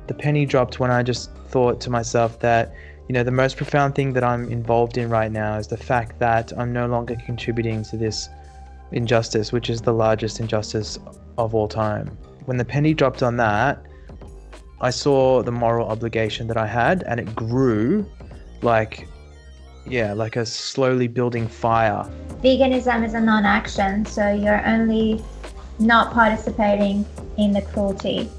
the penny dropped when I just thought to myself that, the most profound thing that I'm involved in right now is the fact that I'm no longer contributing to this injustice, which is the largest injustice of all time. When the penny dropped on that, I saw the moral obligation that I had, and it grew like a slowly building fire. Veganism is a non-action, so you're only not participating in the cruelty,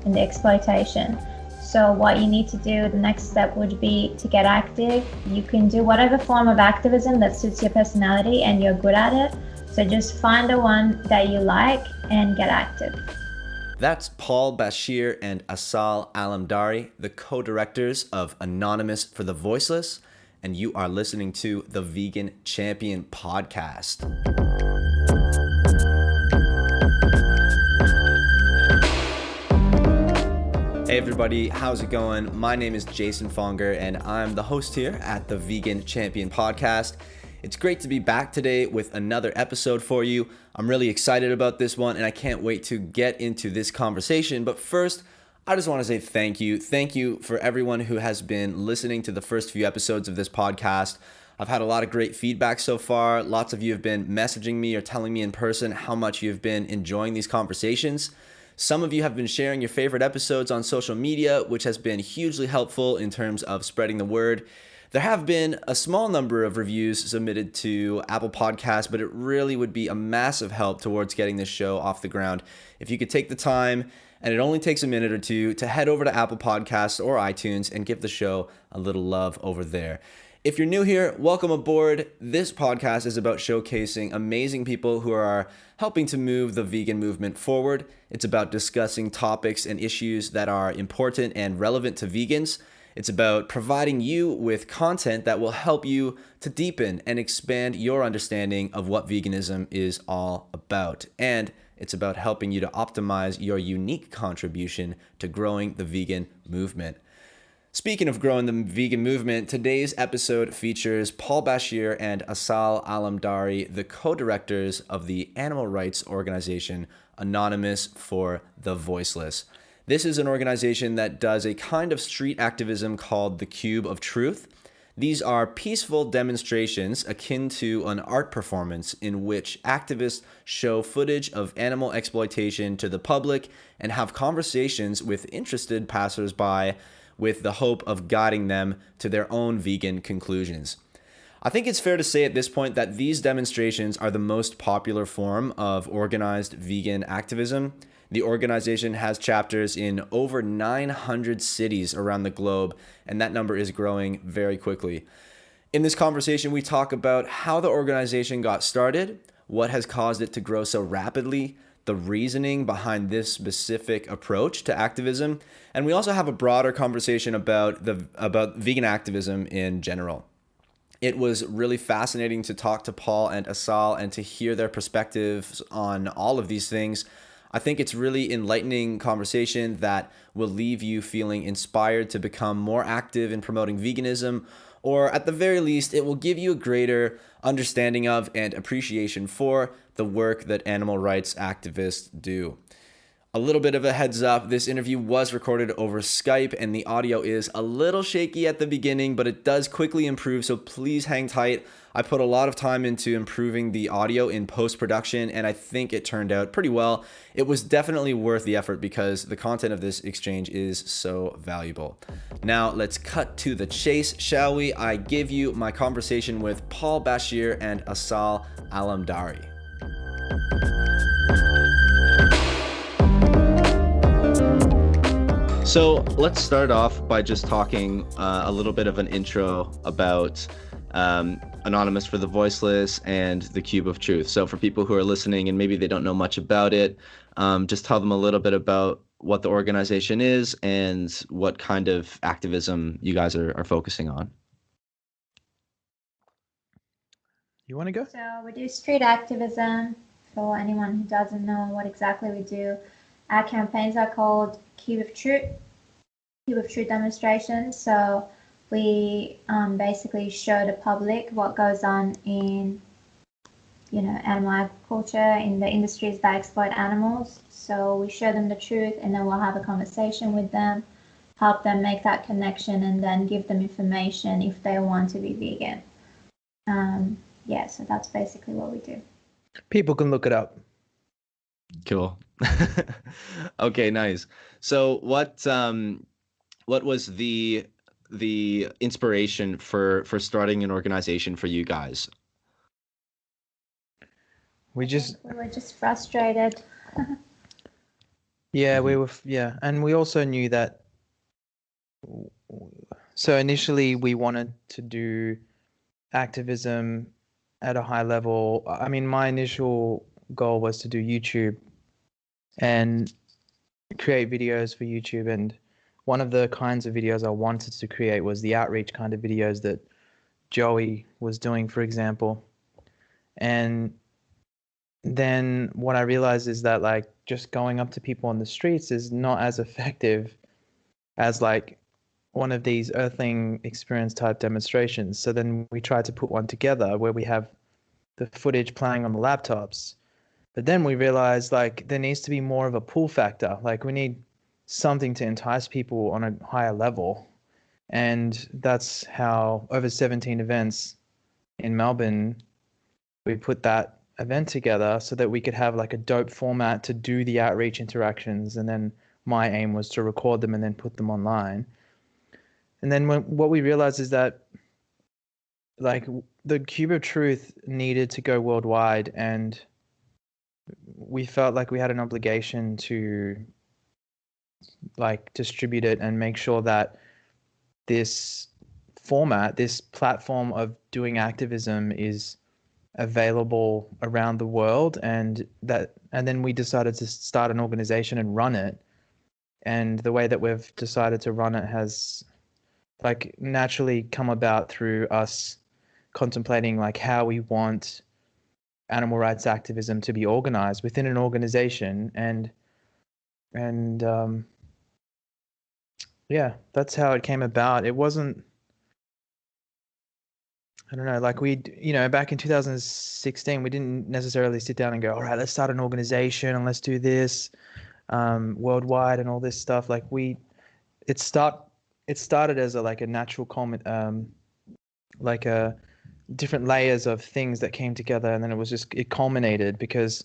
in the exploitation. So what you need to do, the next step would be to get active. You can do whatever form of activism that suits your personality and you're good at it. So just find the one that you like and get active. That's Paul, Bashir, and Asal Alamdari, the co-directors of Anonymous for the Voiceless, and you are listening to the Vegan Champion podcast. Hey everybody, how's it going? My name is Jason Fonger, and I'm the host here at the Vegan Champion podcast. It's great to be back today with another episode for you. I'm really excited about this one, and I can't wait to get into this conversation. But first, I just want to say thank you. Thank you for everyone who has been listening to the first few episodes of this podcast. I've had a lot of great feedback so far. Lots of you have been messaging me or telling me in person how much you've been enjoying these conversations. Some of you have been sharing your favorite episodes on social media, which has been hugely helpful in terms of spreading the word. There have been a small number of reviews submitted to Apple Podcasts, but it really would be a massive help towards getting this show off the ground if you could take the time, and it only takes a minute or two, to head over to Apple Podcasts or iTunes and give the show a little love over there. If you're new here, welcome aboard. This podcast is about showcasing amazing people who are helping to move the vegan movement forward. It's about discussing topics and issues that are important and relevant to vegans. It's about providing you with content that will help you to deepen and expand your understanding of what veganism is all about. And it's about helping you to optimize your unique contribution to growing the vegan movement. Speaking of growing the vegan movement, today's episode features Paul Bashir and Asal Alamdari, the co-directors of the animal rights organization Anonymous for the Voiceless. This is an organization that does a kind of street activism called the Cube of Truth. These are peaceful demonstrations akin to an art performance in which activists show footage of animal exploitation to the public and have conversations with interested passersby with the hope of guiding them to their own vegan conclusions. I think it's fair to say at this point that these demonstrations are the most popular form of organized vegan activism. The organization has chapters in over 900 cities around the globe, and that number is growing very quickly. In this conversation, we talk about how the organization got started, what has caused it to grow so rapidly, the reasoning behind this specific approach to activism, and we also have a broader conversation about vegan activism in general. It was really fascinating to talk to Paul and Asal and to hear their perspectives on all of these things. I think it's really enlightening conversation that will leave you feeling inspired to become more active in promoting veganism, or at the very least, it will give you a greater understanding of and appreciation for the work that animal rights activists do. A little bit of a heads up, this interview was recorded over Skype and the audio is a little shaky at the beginning, but it does quickly improve, so please hang tight. I put a lot of time into improving the audio in post-production, and I think it turned out pretty well. It was definitely worth the effort because the content of this exchange is so valuable. Now, let's cut to the chase, shall we? I give you my conversation with Paul Bashir and Asal Alamdari. So let's start off by just talking a little bit of an intro about Anonymous for the Voiceless and the Cube of Truth. So for people who are listening and maybe they don't know much about it, just tell them a little bit about what the organization is and what kind of activism you guys are focusing on. You want to go? So we do street activism. For anyone who doesn't know what exactly we do, our campaigns are called Cube of Truth demonstrations. So we basically show the public what goes on in, animal agriculture, in the industries that exploit animals. So we show them the truth, and then we'll have a conversation with them help them make that connection, and then give them information if they want to be vegan. Yeah, so that's basically what we do. People can look it up. Cool. Okay, nice. So what was the inspiration for starting an organization for you guys? We were just frustrated. Yeah, and we also knew that. So initially, we wanted to do activism at a high level. I mean, my initial goal was to do YouTube and create videos for YouTube. And one of the kinds of videos I wanted to create was the outreach kind of videos that Joey was doing, for example. And then what I realized is that like just going up to people on the streets is not as effective as like one of these earthling experience type demonstrations. So then we tried to put one together where we have the footage playing on the laptops. But then we realized like there needs to be more of a pull factor. Like we need something to entice people on a higher level. And that's how over 17 events in Melbourne, we put that event together so that we could have like a dope format to do the outreach interactions. And then my aim was to record them and then put them online. And then what we realized is that like the Cube of Truth needed to go worldwide, and we felt like we had an obligation to like distribute it and make sure that this format, this platform of doing activism is available around the world, and then we decided to start an organization and run it. And the way that we've decided to run it has like naturally come about through us contemplating like how we want animal rights activism to be organized within an organization, and yeah, that's how it came about. It wasn't, I don't know, like back in 2016, we didn't necessarily sit down and go, all right, let's start an organization and let's do this worldwide and all this stuff. Like it started as a natural like a different layers of things that came together, and then it culminated because,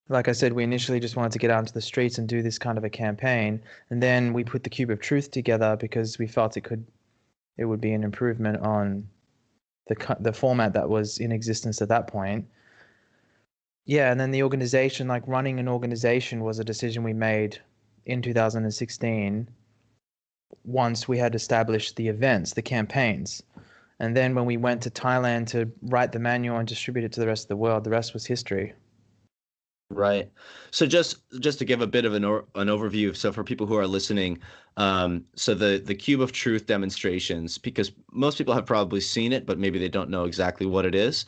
like I said, we initially just wanted to get out into the streets and do this kind of a campaign, and then we put the Cube of Truth together because we felt it would be an improvement on the format that was in existence at that point. Yeah, and then the organization, like running an organization, was a decision we made in 2016 once we had established the events, the campaigns. And then when we went to Thailand to write the manual and distribute it to the rest of the world, the rest was history. Right. So just to give a bit of an overview, so for people who are listening, so the Cube of Truth demonstrations, because most people have probably seen it, but maybe they don't know exactly what it is.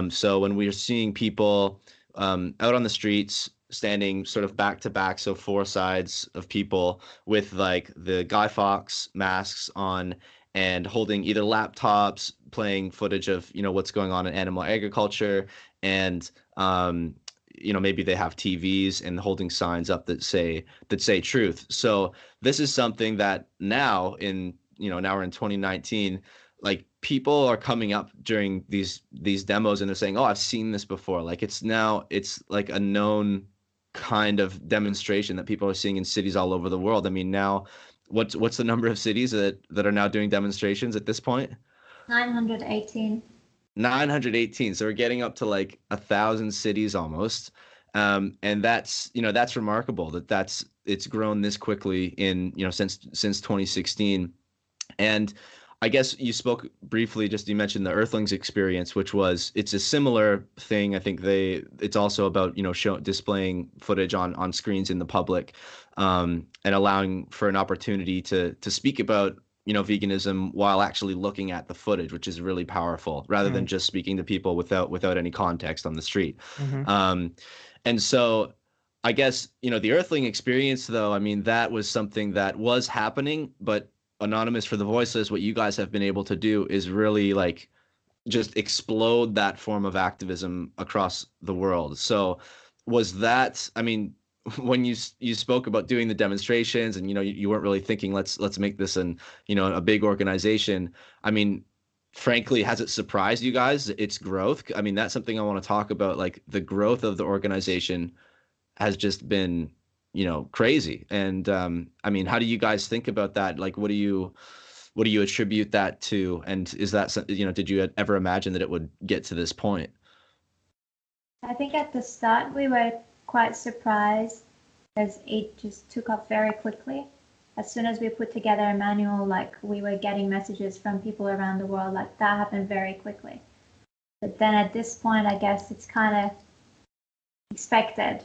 So when we are seeing people out on the streets standing sort of back to back, so four sides of people with like the Guy Fawkes masks on and holding either laptops, playing footage of, what's going on in animal agriculture, and maybe they have TVs and holding signs up that say truth. So this is something that now we're in 2019, like people are coming up during these demos and they're saying, oh, I've seen this before. Like it's like a known kind of demonstration that people are seeing in cities all over the world. I mean, now what's the number of cities that are now doing demonstrations at this point? 918. 918. So we're getting up to like 1,000 cities almost. And that's remarkable it's grown this quickly in, since 2016. And I guess you spoke briefly, you mentioned the Earthlings experience, which it's a similar thing. I think it's also about, displaying footage on screens in the public, and allowing for an opportunity to speak about, veganism while actually looking at the footage, which is really powerful, rather than just speaking to people without any context on the street. And so I guess, the Earthling experience, though, I mean, that was something that was happening, but Anonymous, for the Voiceless, what you guys have been able to do is really like just explode that form of activism across the world. So was that, I mean, when you spoke about doing the demonstrations, and you weren't really thinking let's make this a big organization. I mean, frankly, has it surprised you guys, its growth? I mean, that's something I want to talk about. Like, the growth of the organization has just been crazy. And I mean, how do you guys think about that? Like, what do you attribute that to? And is that did you ever imagine that it would get to this point? I think at the start we were quite surprised as it just took off very quickly. As soon as we put together a manual, like, we were getting messages from people around the world. Like, that happened very quickly. But then at this point, I guess it's kind of expected.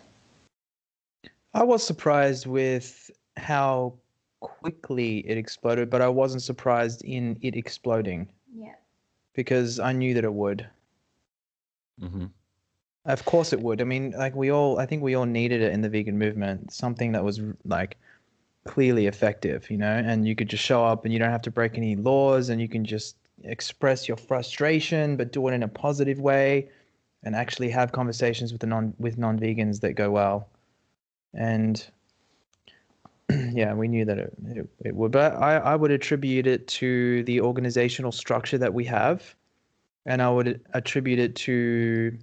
I was surprised with how quickly it exploded, but I wasn't surprised in it exploding. Yeah. Because I knew that it would. Mm-hmm. Of course it would. I mean, like, I think we all needed it in the vegan movement. Something that was like clearly effective, and you could just show up and you don't have to break any laws, and you can just express your frustration, but do it in a positive way, and actually have conversations with non-vegans that go well. And yeah, we knew that it would. But I would attribute it to the organizational structure that we have, and I would attribute it to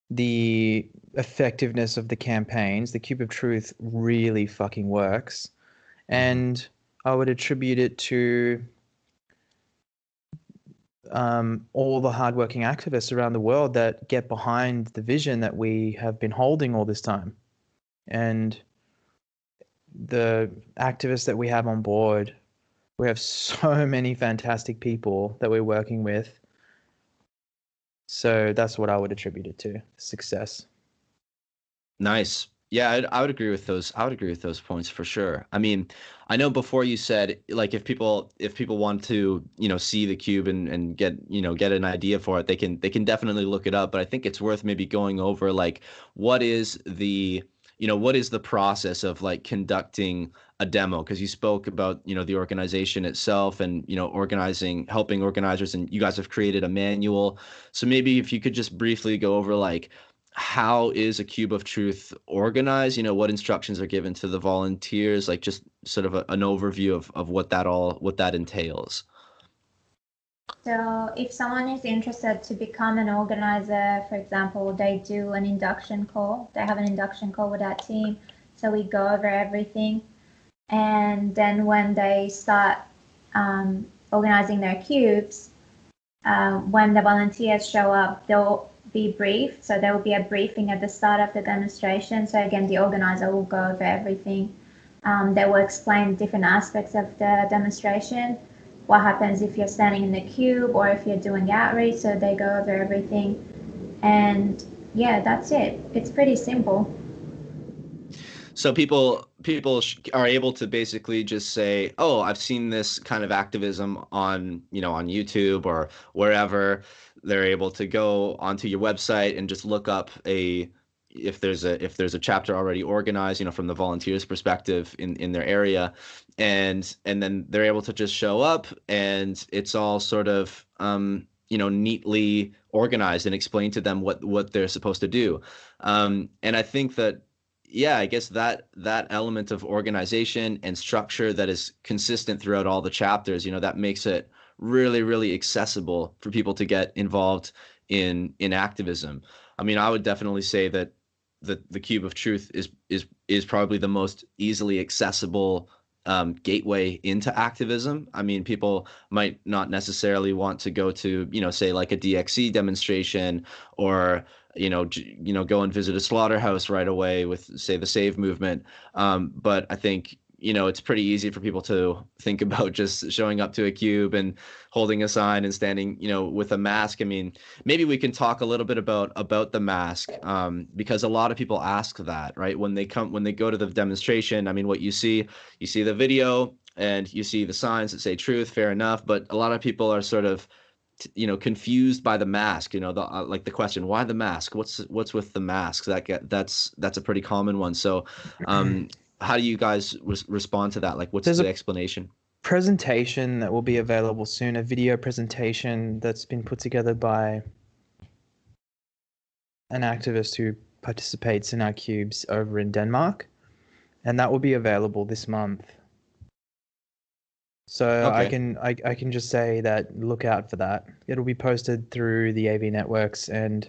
the effectiveness of the campaigns. The Cube of Truth really fucking works. And I would attribute it to all the hardworking activists around the world that get behind the vision that we have been holding all this time. And the activists that we have on board, we have so many fantastic people that we're working with. So that's what I would attribute it to, success. Nice. Yeah, I would agree with those. I would agree with those points for sure. I mean, I know before you said, like, if people want to, see the cube and get an idea for it, they can definitely look it up. But I think it's worth maybe going over, like, what is the process of, like, conducting a demo? Because you spoke about, the organization itself and, helping organizers, and you guys have created a manual. So maybe if you could just briefly go over, like, how is a Cube of Truth organized? What instructions are given to the volunteers? Like, just sort of an overview of what that entails. So if someone is interested to become an organizer, for example, they do an induction call. They have an induction call with our team. So we go over everything. And then when they start organizing their cubes, when the volunteers show up, they'll be briefed. So there will be a briefing at the start of the demonstration. So again, the organizer will go over everything. They will explain different aspects of the demonstration. What happens if you're standing in the cube or if you're doing outreach. So they go over everything. And yeah, that's it. It's pretty simple. So people are able to basically just say, "Oh, I've seen this kind of activism on YouTube or wherever." They're able to go onto your website and just look up if there's a chapter already organized, from the volunteers' perspective in their area, and then they're able to just show up, and it's all sort of neatly organized and explained to them what they're supposed to do. And I think that, yeah, I guess that element of organization and structure that is consistent throughout all the chapters, that makes it really, really accessible for people to get involved in activism. I mean, I would definitely say that the Cube of Truth is probably the most easily accessible gateway into activism. I mean, people might not necessarily want to go to, say, like a DXC demonstration, or go and visit a slaughterhouse right away with, say, the Save movement. But I think, it's pretty easy for people to think about just showing up to a cube and holding a sign and standing, with a mask. I mean, maybe we can talk a little bit about the mask, because a lot of people ask that, right? When they go to the demonstration. I mean, what you see the video and you see the signs that say truth, fair enough. But a lot of people are sort of, confused by the mask. Like the question, why the mask? What's with the mask? That's a pretty common one. So, how do you guys respond to that? Like, what's the explanation? Presentation that will be available soon, a video presentation that's been put together by an activist who participates in our cubes over in Denmark, and that will be available this month. So Okay. I can just say that look out for that. It'll be posted through the AV networks, and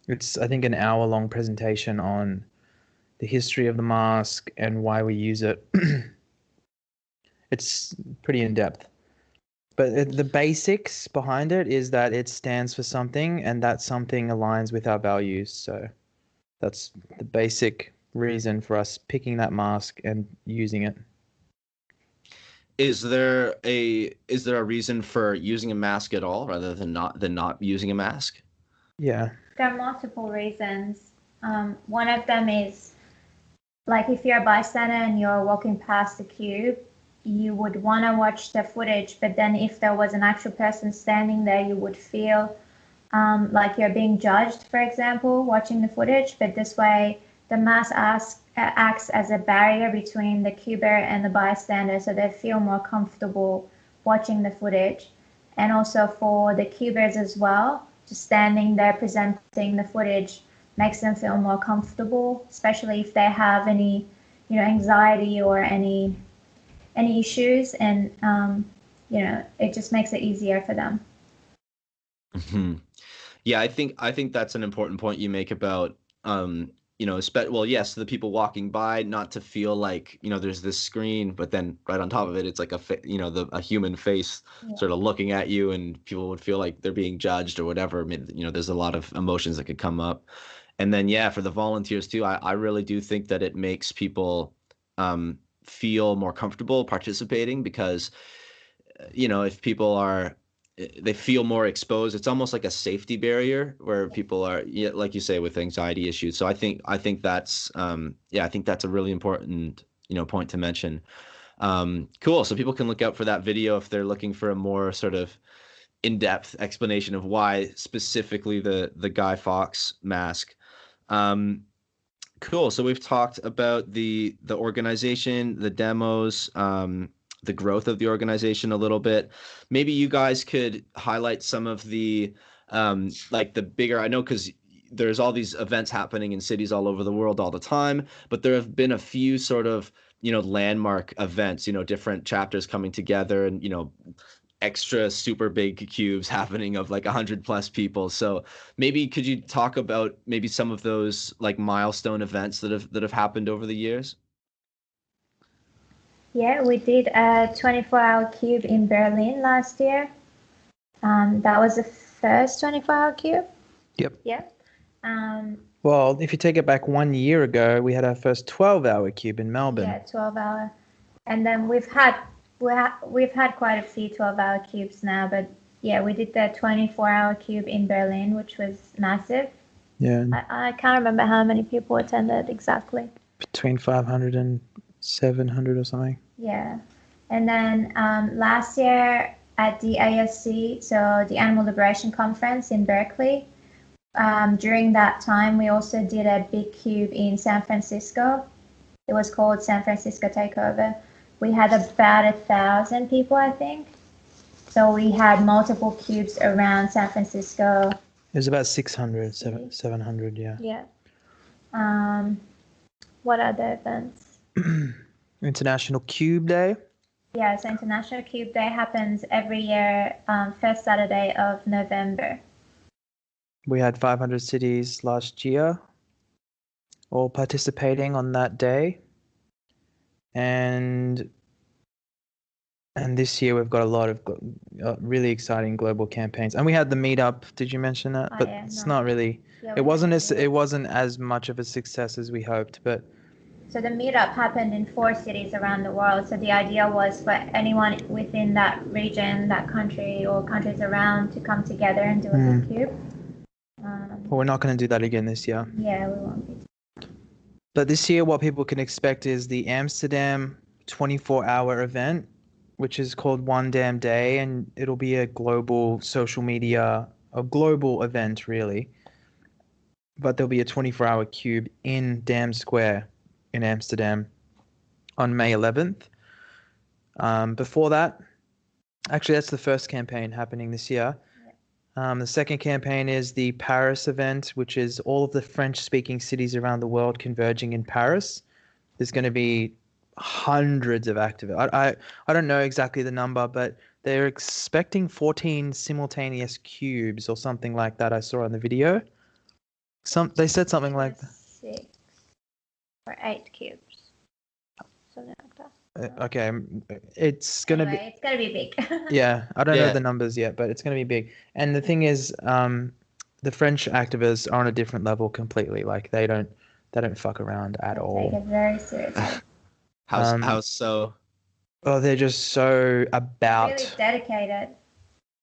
it's, I think, an hour-long presentation on the history of the mask and why we use it. It's pretty in-depth. But the basics behind it is that it stands for something, and that something aligns with our values. So that's the basic reason for us picking that mask and using it. Is there a reason for using a mask at all rather than not using a mask? Yeah. There are multiple reasons. One of them is, like, if you're a bystander and you're walking past the cube, you would want to watch the footage, but then if there was an actual person standing there, you would feel like you're being judged, for example, watching the footage. But this way, the mask acts as a barrier between the cuber and the bystander, so they feel more comfortable watching the footage. And also for the cubers as well, just standing there presenting the footage makes them feel more comfortable, especially if they have any, anxiety or any issues, and it just makes it easier for them. Mm-hmm. Yeah, I think that's an important point you make about well, yes, the people walking by, not to feel like, there's this screen, but then right on top of it, it's like a human face sort of looking at you, and people would feel like they're being judged or whatever. I mean, there's a lot of emotions that could come up. And then, yeah, for the volunteers too, I really do think that it makes people feel more comfortable participating, because if people they feel more exposed, it's almost like a safety barrier where people are, yeah, like you say, with anxiety issues. So I think that's I think that's a really important point to mention. Cool. So people can look out for that video if they're looking for a more sort of in-depth explanation of why specifically the Guy Fawkes mask. Cool. So we've talked about the organization, the demos, the growth of the organization a little bit. Maybe you guys could highlight some of the like the bigger, I know, because there's all these events happening in cities all over the world all the time, but there have been a few sort of landmark events, different chapters coming together, and extra super big cubes happening of like 100+ people. So maybe could you talk about maybe some of those like milestone events that have happened over the years? Yeah, we did a 24-hour cube in Berlin last year. That was the first 24-hour cube. Yep. Yeah. Well, if you take it back 1 year ago, we had our first 12-hour cube in Melbourne. Yeah, 12-hour. And then we've had quite a few 12-hour cubes now, but yeah, we did the 24-hour cube in Berlin, which was massive. Yeah. I can't remember how many people attended exactly. Between 500 and 700 or something. Yeah. And then last year at the ASC, so the Animal Liberation Conference in Berkeley, during that time, we also did a big cube in San Francisco. It was called San Francisco Takeover. We had about 1,000 people, I think. So we had multiple cubes around San Francisco. It was about 600, 700, yeah. Yeah. What other events? International Cube Day. Yeah, so International Cube Day happens every year, first Saturday of November. We had 500 cities last year, all participating on that day. And this year we've got a lot of really exciting global campaigns. And we had the meetup. Did you mention that? But yeah, it's no. not really. Yeah, it wasn't as much of a success as we hoped. But so the meetup happened in 4 cities around the world. So the idea was for anyone within that region, that country, or countries around to come together and do a big cube. Well, we're not going to do that again this year. Yeah, we won't be. But this year, what people can expect is the Amsterdam 24-hour event, which is called One Damn Day, and it'll be a global social media, a global event, really. But there'll be a 24-hour cube in Dam Square in Amsterdam on May 11th. Before that, actually, that's the first campaign happening this year. The second campaign is the Paris event, which is all of the French-speaking cities around the world converging in Paris. There's going to be hundreds of activists. I don't know exactly the number, but they're expecting 14 simultaneous cubes or something like that. I saw on the video. They said something like that. 6 or 8 cubes. Something like that. Okay, it's gonna be. It's gonna be big. Yeah, I don't know Yeah. the numbers yet, but it's gonna be big. And the thing is, the French activists are on a different level completely. Like they don't fuck around at Take all. it very seriously. How's so? Oh, they're just so about. Really dedicated,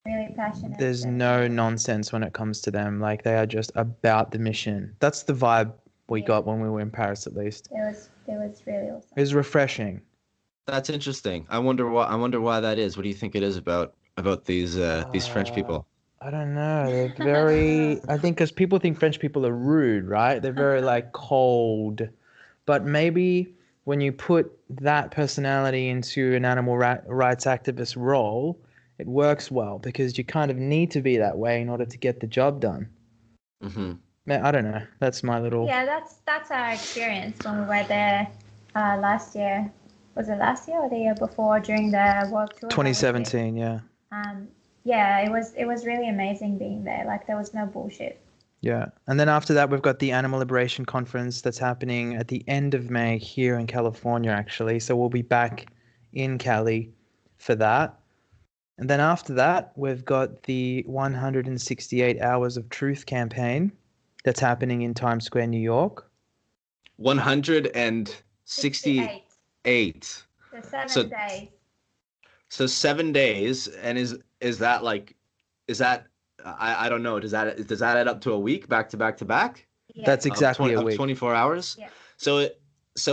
really passionate. There's no nonsense when it comes to them. Like they are just about the mission. That's the vibe we got when we were in Paris, at least. It was really awesome. It was refreshing. That's interesting. I wonder why that is. What do you think it is about these French people? I don't know. They're very. I think because people think French people are rude, right? They're very like cold. But maybe when you put that personality into an animal rights activist role, it works well because you kind of need to be that way in order to get the job done. Mm-hmm. Man, I don't know. That's my little. Yeah, that's our experience when we were there last year. Was it last year or the year before during the World Tour? 2017, yeah. Yeah, it was really amazing being there. Like there was no bullshit. Yeah. And then after that, we've got the Animal Liberation Conference that's happening at the end of May here in California, actually. So we'll be back in Cali for that. And then after that, we've got the 168 Hours of Truth campaign that's happening in Times Square, New York. 168. So 7 days. So 7 days, and is that I don't know. Does that add up to a week back to back to back? Yeah. That's exactly a week. 24 hours. Yeah. So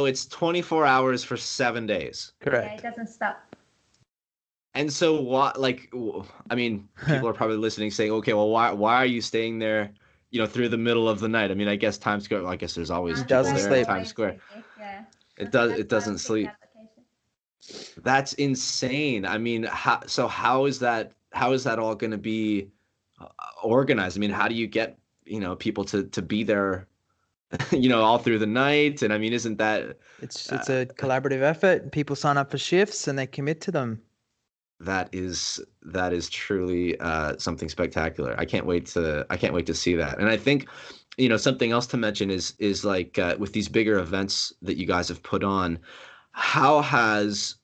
it's 24 hours for 7 days. Correct. Yeah, it doesn't stop. And so what? Like, I mean, people are probably listening, saying, "Okay, well, why are you staying there? You know, through the middle of the night." I mean, I guess Times Square. Well, I guess there's always people doesn't there sleep. at Times Square. Yeah. It doesn't sleep. That's insane. I mean, how is that all going to be organized? I mean, how do you get, people to be there, all through the night? And I mean, isn't that It's a collaborative effort. People sign up for shifts and they commit to them. that is truly something spectacular. I can't wait to see that. And I think, something else to mention is like with these bigger events that you guys have put on, how has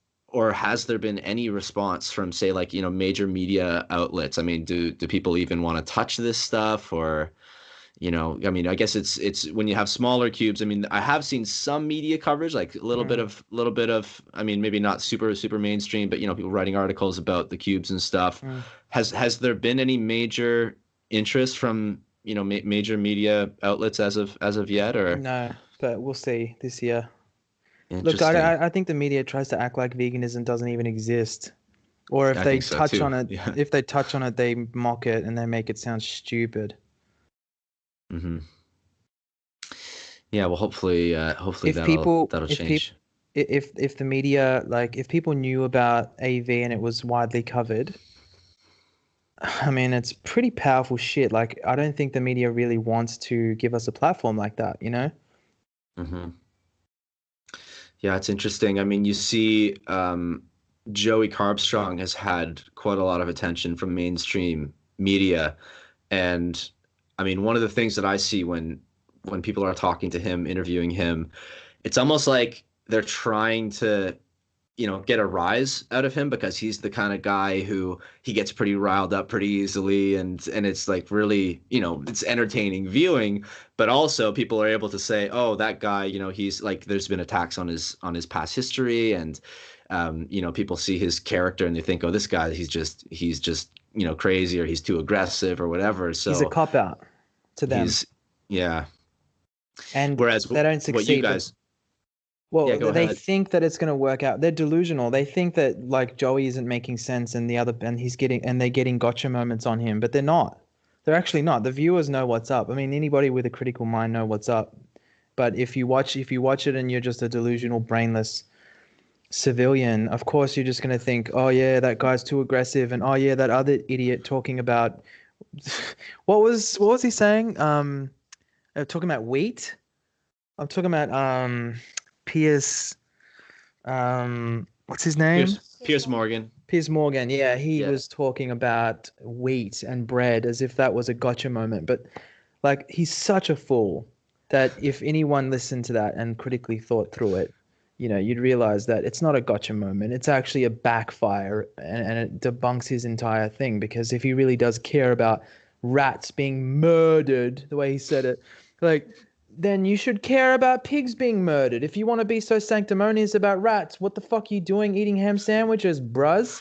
there been any response from, say, like, major media outlets? I mean, do people even want to touch this stuff? Or, I mean, I guess it's when you have smaller cubes. I mean, I have seen some media coverage, like a little bit of, I mean, maybe not super mainstream, but, people writing articles about the cubes and stuff. Has there been any major interest from, major media outlets as of yet? Or No, but we'll see this year. Look, Interesting. I think the media tries to act like veganism doesn't even exist, or if I they think so, touch too. on it, Yeah. if they touch on it, they mock it and they make it sound stupid. Mm-hmm. Yeah, well, hopefully If that'll change. If the media, like, if people knew about AV and it was widely covered, I mean, it's pretty powerful shit. Like, I don't think the media really wants to give us a platform like that, Mm-hmm. Yeah, it's interesting. I mean, you see, Joey Carbstrong has had quite a lot of attention from mainstream media, and I mean, one of the things that I see when people are talking to him, interviewing him, it's almost like they're trying to, get a rise out of him, because he's the kind of guy who he gets pretty riled up pretty easily, and it's like really, it's entertaining viewing, but also people are able to say, oh, that guy, he's like, there's been attacks on his past history, and people see his character and they think, oh, this guy, he's just crazy, or he's too aggressive or whatever. So He's a cop out to them. Yeah. And Whereas they don't succeed. what you guys, Well, Yeah, go they ahead. think that it's going to work out. They're delusional. They think that, like, Joey isn't making sense and they're getting gotcha moments on him, but they're not. They're actually not. The viewers know what's up. I mean, anybody with a critical mind know what's up. But if you watch it and you're just a delusional, brainless civilian, of course you're just going to think, oh yeah, that guy's too aggressive, and oh yeah, that other idiot talking about what was he saying? Talking about wheat. I'm talking about Piers. What's his name? Pierce Morgan. Piers Morgan. Yeah, he Yeah. was talking about wheat and bread as if that was a gotcha moment. But like, he's such a fool that if anyone listened to that and critically thought through it, you'd realize that it's not a gotcha moment. It's actually a backfire, and it debunks his entire thing. Because if he really does care about rats being murdered, the way he said it, like, then you should care about pigs being murdered. If you want to be so sanctimonious about rats, what the fuck are you doing eating ham sandwiches, bruz?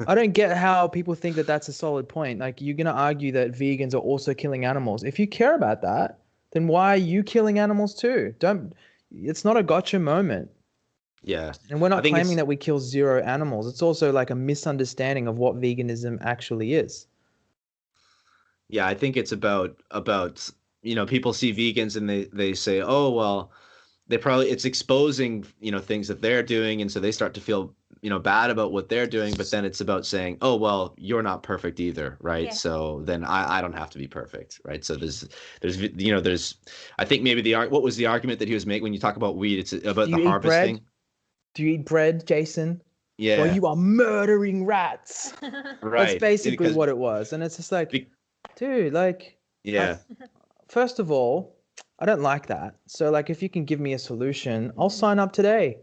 I don't get how people think that that's a solid point. Like, you're going to argue that vegans are also killing animals. If you care about that, then why are you killing animals too? It's not a gotcha moment. Yeah. And we're I not think claiming it's that we kill zero animals. It's also like a misunderstanding of what veganism actually is. Yeah, I think it's about people see vegans and they say, "Oh, well, it's exposing, things that they're doing, and so they start to feel, bad about what they're doing, but then it's about saying, "Oh, well, you're not perfect either, right? Yeah. So then I don't have to be perfect, right?" So there's I think maybe what was the argument that he was making when you talk about weed? It's about Do the you eat bread? harvesting. Do you eat bread, Jason? Well, Yeah, you are murdering rats. That's right. basically Because what it was. And it's just like, be, dude, like, I, yeah, first of all, I don't like that. So, like, if you can give me a solution, I'll sign up today.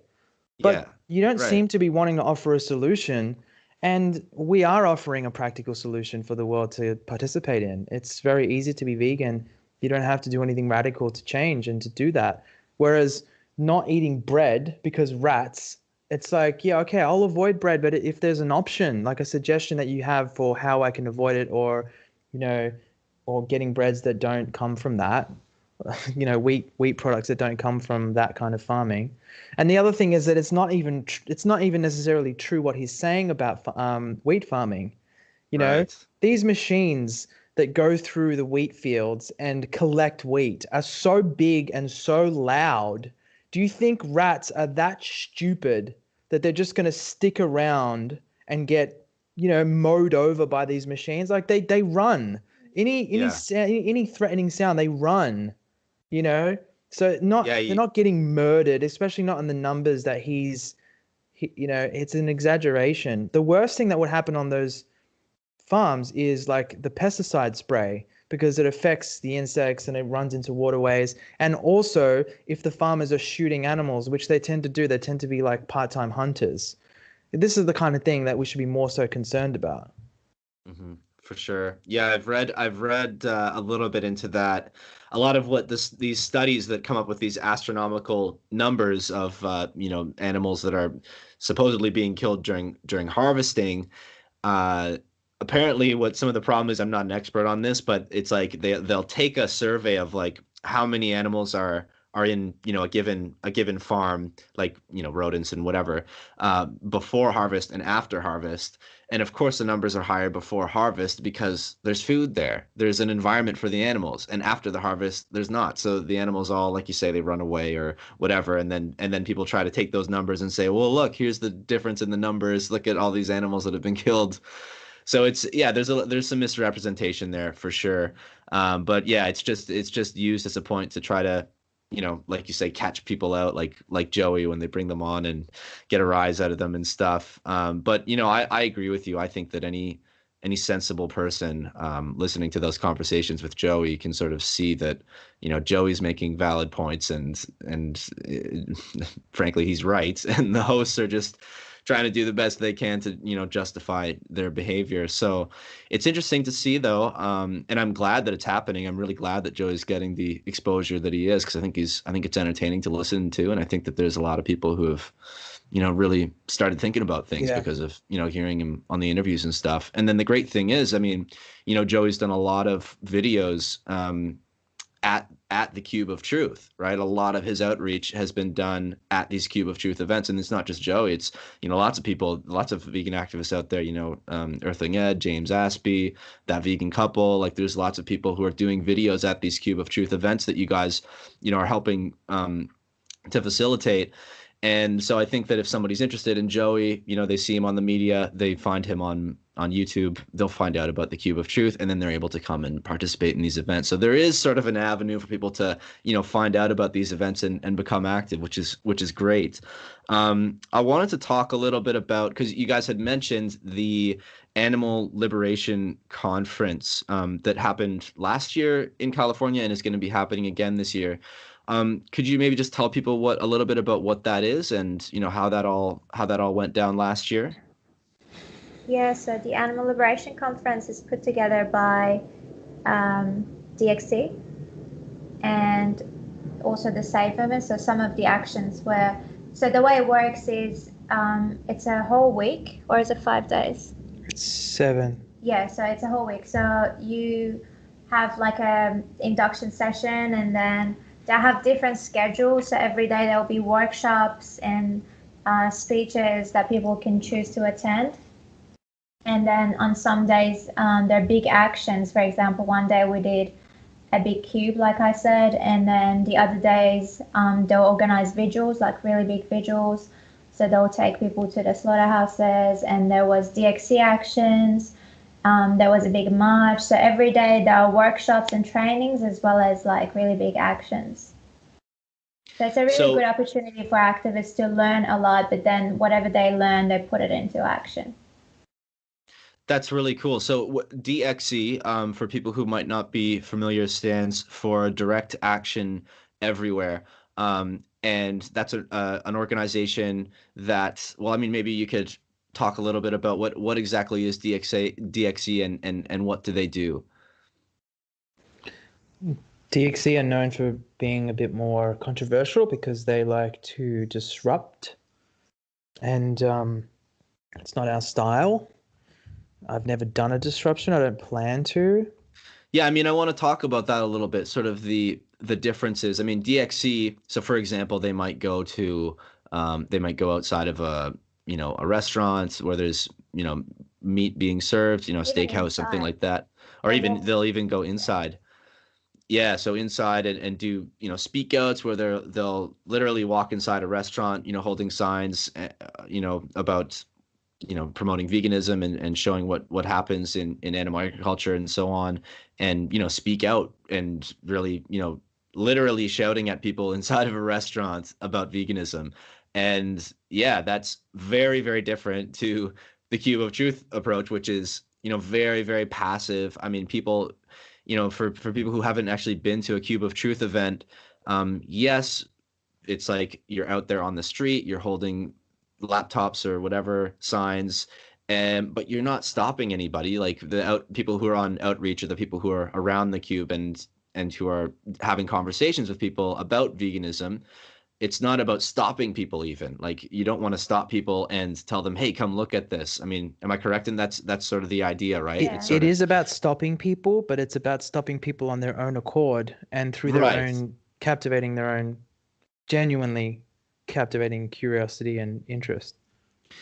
yeah, But you don't right. seem to be wanting to offer a solution. And we are offering a practical solution for the world to participate in. It's very easy to be vegan. You don't have to do anything radical to change and to do that. Whereas not eating bread because rats, it's like, yeah, okay, I'll avoid bread. But if there's an option, like a suggestion that you have for how I can avoid it, or, you know, or getting breads that don't come from that, wheat products that don't come from that kind of farming. And the other thing is that it's not even necessarily true what he's saying about wheat farming. You know, Right. these machines that go through the wheat fields and collect wheat are so big and so loud. Do you think rats are that stupid that they're just going to stick around and get, mowed over by these machines? Like, they run. Yeah. Any threatening sound, they run, you know? So Yeah, they're not getting murdered, especially not in the numbers that it's an exaggeration. The worst thing that would happen on those farms is like the pesticide spray, because it affects the insects and it runs into waterways. And also, if the farmers are shooting animals, which they tend to do, they tend to be like part-time hunters. This is the kind of thing that we should be more so concerned about. For sure. Yeah, I've read a little bit into that. A lot of what these studies that come up with these astronomical numbers of animals that are supposedly being killed during harvesting. Uh, Apparently, what some of the problem is, I'm not an expert on this, but it's like they'll take a survey of like how many animals are in a given farm, like rodents and whatever, before harvest and after harvest. And of course, the numbers are higher before harvest because there's food there. There's an environment for the animals. And after the harvest, there's not. So the animals all, like you say, they run away or whatever. And then people try to take those numbers and say, well, look, here's the difference in the numbers. Look at all these animals that have been killed. So there's some misrepresentation there for sure. But yeah, it's just used as a point to try to, like you say, catch people out, like Joey when they bring them on and get a rise out of them and stuff. But I agree with you. I think that any sensible person listening to those conversations with Joey can sort of see that Joey's making valid points, and frankly he's right, and the hosts are just trying to do the best they can to justify their behavior. So it's interesting to see though, and I'm glad that it's happening. I'm really glad that Joey's getting the exposure that he is, because I think it's entertaining to listen to, and I think that there's a lot of people who have really started thinking about things Yeah. because of hearing him on the interviews and stuff. And then the great thing is, I mean, Joey's done a lot of videos at the Cube of Truth, right? A lot of his outreach has been done at these Cube of Truth events, and it's not just Joey. It's lots of people, lots of vegan activists out there. Earthling Ed, James Aspie, that vegan couple. Like, there's lots of people who are doing videos at these Cube of Truth events that you guys, are helping to facilitate. And so I think that if somebody's interested in Joey, they see him on the media, they find him on YouTube, they'll find out about the Cube of Truth, and then they're able to come and participate in these events. So there is sort of an avenue for people to, find out about these events and become active, which is great. I wanted to talk a little bit about, because you guys had mentioned the Animal Liberation Conference that happened last year in California and is going to be happening again this year. Could you maybe just tell people a little bit about what that is and how that all went down last year? Yeah, so the Animal Liberation Conference is put together by DXC and also the Save Movement. So some of the actions so the way it works is it's a whole week, or is it 5 days? It's 7. Yeah, so it's a whole week. So you have like a induction session, and then they have different schedules. So every day there will be workshops and speeches that people can choose to attend. And then on some days, there are big actions. For example, one day we did a big cube, like I said, and then the other days they'll organize vigils, like really big vigils. So they'll take people to the slaughterhouses, and there was DXC actions. There was a big march. So every day there are workshops and trainings, as well as like really big actions. So it's a really good opportunity for activists to learn a lot, but then whatever they learn, they put it into action. That's really cool. So DXE, for people who might not be familiar, stands for Direct Action Everywhere. And that's an organization that, well, I mean, maybe you could talk a little bit about what exactly is DXE and what do they do? DXE are known for being a bit more controversial because they like to disrupt, and it's not our style. I've never done a disruption. I don't plan to. Yeah, I mean, I want to talk about that a little bit, sort of the differences. I mean, DXC, so for example, they might go outside of a restaurant where there's, meat being served, steakhouse, something like that. Or they'll even go inside. Yeah, so inside and do, speak outs where they'll literally walk inside a restaurant, holding signs, about promoting veganism and showing what happens in animal agriculture and so on, and speak out and really literally shouting at people inside of a restaurant about veganism. And yeah, that's very, very different to the Cube of Truth approach, which is very, very passive. I mean, people, for people who haven't actually been to a Cube of Truth event, yes, it's like you're out there on the street, you're holding laptops or whatever signs, but you're not stopping anybody. Like people who are on outreach are the people who are around the cube and who are having conversations with people about veganism. It's not about stopping people. Even like you don't want to stop people and tell them, hey, come look at this. I mean, am I correct? And that's sort of the idea, right? Yeah. It is about stopping people, but it's about stopping people on their own accord and through their own captivating their own genuinely captivating curiosity and interest.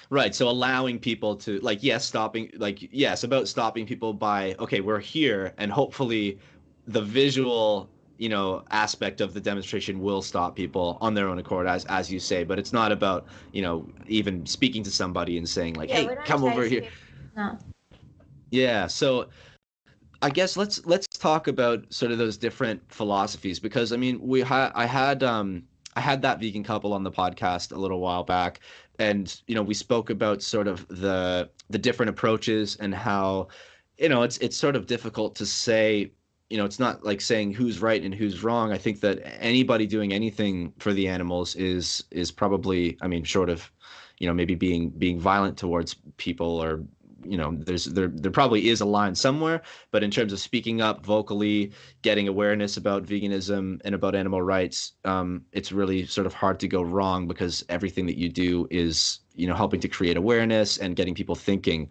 Right. So allowing people to about stopping people by, okay, we're here, and hopefully the visual, aspect of the demonstration will stop people on their own accord, as you say, but it's not about, even speaking to somebody and saying like, hey, come over here. No. Yeah. So I guess let's talk about sort of those different philosophies, because I mean, I had that vegan couple on the podcast a little while back, and we spoke about sort of the different approaches and how it's sort of difficult to say, it's not like saying who's right and who's wrong. I think that anybody doing anything for the animals is probably, I mean, short of maybe being violent towards people, or there probably is a line somewhere, but in terms of speaking up vocally, getting awareness about veganism and about animal rights, it's really sort of hard to go wrong, because everything that you do is helping to create awareness and getting people thinking.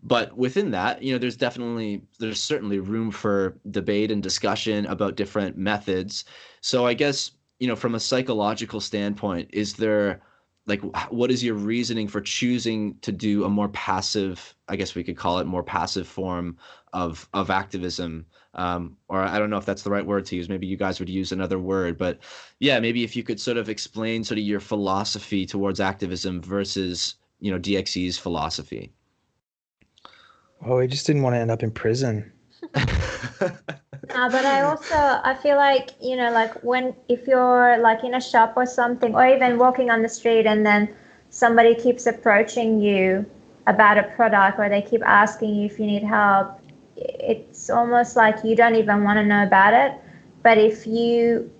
But within that, there's certainly room for debate and discussion about different methods. So I guess from a psychological standpoint, is there like what is your reasoning for choosing to do a more passive, I guess we could call it more passive form of activism? Or I don't know if that's the right word to use. Maybe you guys would use another word, but yeah, maybe if you could sort of explain sort of your philosophy towards activism versus, DXE's philosophy. Oh, we just didn't want to end up in prison. But I feel like, like if you're like in a shop or something, or even walking on the street, and then somebody keeps approaching you about a product, or they keep asking you if you need help, it's almost like you don't even want to know about it. But if you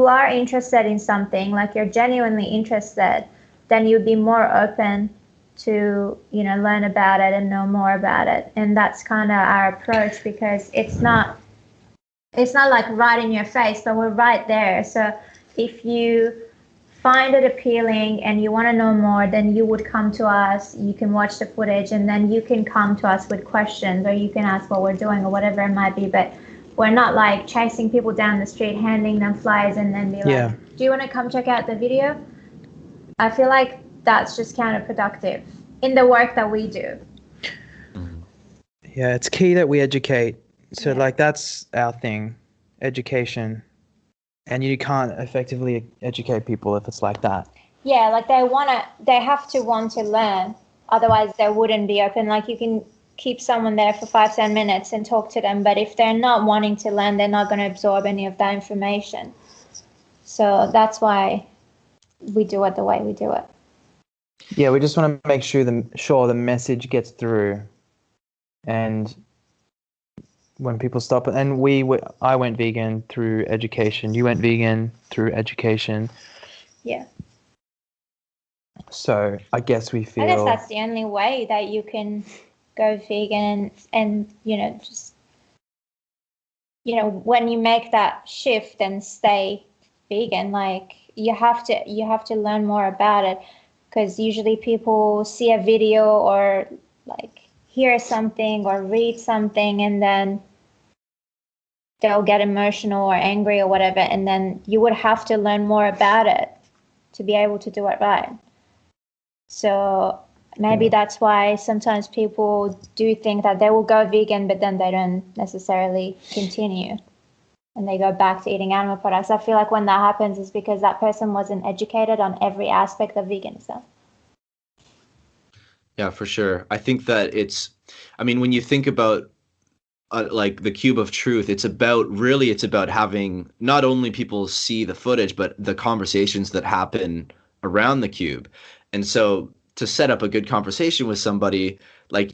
are interested in something, like you're genuinely interested, then you'd be more open to learn about it and know more about it. And that's kind of our approach, because it's not like right in your face, but we're right there. So if you find it appealing and you want to know more, then you would come to us. You can watch the footage, and then you can come to us with questions, or you can ask what we're doing or whatever it might be. But we're not like chasing people down the street, handing them flyers, and then be like, do you want to come check out the video? I feel like that's just counterproductive in the work that we do. Yeah, it's key that we educate. So like that's our thing, education. And you can't effectively educate people if it's like that. Yeah, like they have to want to learn. Otherwise they wouldn't be open. Like you can keep someone there for 5-10 minutes and talk to them, but if they're not wanting to learn, they're not going to absorb any of that information. So that's why we do it the way we do it. Yeah, we just want to make sure the message gets through. And when people stop, and I went vegan through education. You went vegan through education. Yeah. So I guess we feel. I guess that's the only way that you can go vegan, and just when you make that shift and stay vegan, like you have to learn more about it, because usually people see a video or like hear something or read something, and then they'll get emotional or angry or whatever, and then you would have to learn more about it to be able to do it right. So maybe that's why sometimes people do think that they will go vegan, but then they don't necessarily continue and they go back to eating animal products. I feel like when that happens is because that person wasn't educated on every aspect of veganism. Yeah, for sure. I think that when you think about like the cube of truth, it's about having not only people see the footage, but the conversations that happen around the cube. And so to set up a good conversation with somebody, like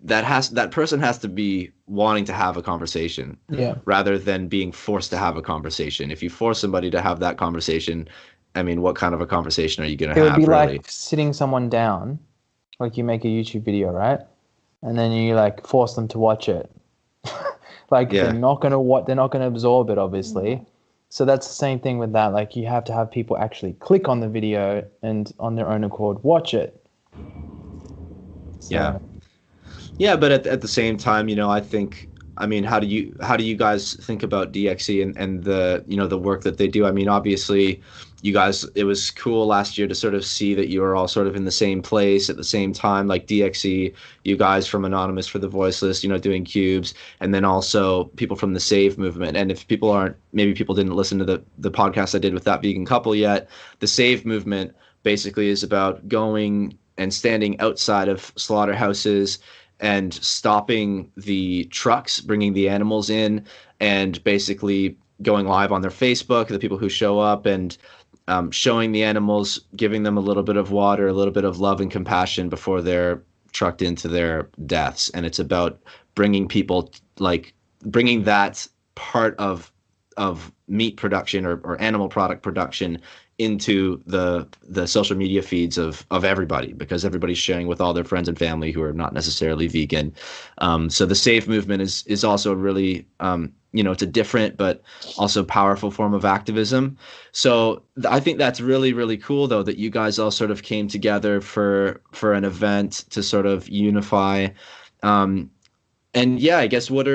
that person has to be wanting to have a conversation, rather than being forced to have a conversation. If you force somebody to have that conversation, what kind of a conversation are you going to have? It would be really? like sitting someone down, like you make a YouTube video, right? And then you like force them to watch it. They're not gonna absorb it, obviously. Mm-hmm. So that's the same thing with that. Like you have to have people actually click on the video and on their own accord watch it. So. Yeah, but at the same time, I think, how do you guys think about DXE and the the work that they do? Obviously, you guys, it was cool last year to sort of see that you were all sort of in the same place at the same time, like DXE, you guys from Anonymous for the Voiceless, doing cubes, and then also people from the Save movement. And if maybe people didn't listen to the podcast I did with that vegan couple yet, the Save movement basically is about going and standing outside of slaughterhouses and stopping the trucks bringing the animals in, and basically going live on their Facebook, the people who show up, and showing the animals, giving them a little bit of water, a little bit of love and compassion before they're trucked into their deaths. And it's about bringing people, like bringing that part of meat production or animal product production into the social media feeds of everybody, because everybody's sharing with all their friends and family who are not necessarily vegan. So the Save movement is also really, it's a different but also powerful form of activism. So I think that's really, really cool, though, that you guys all sort of came together for an event to sort of unify. And yeah, I guess what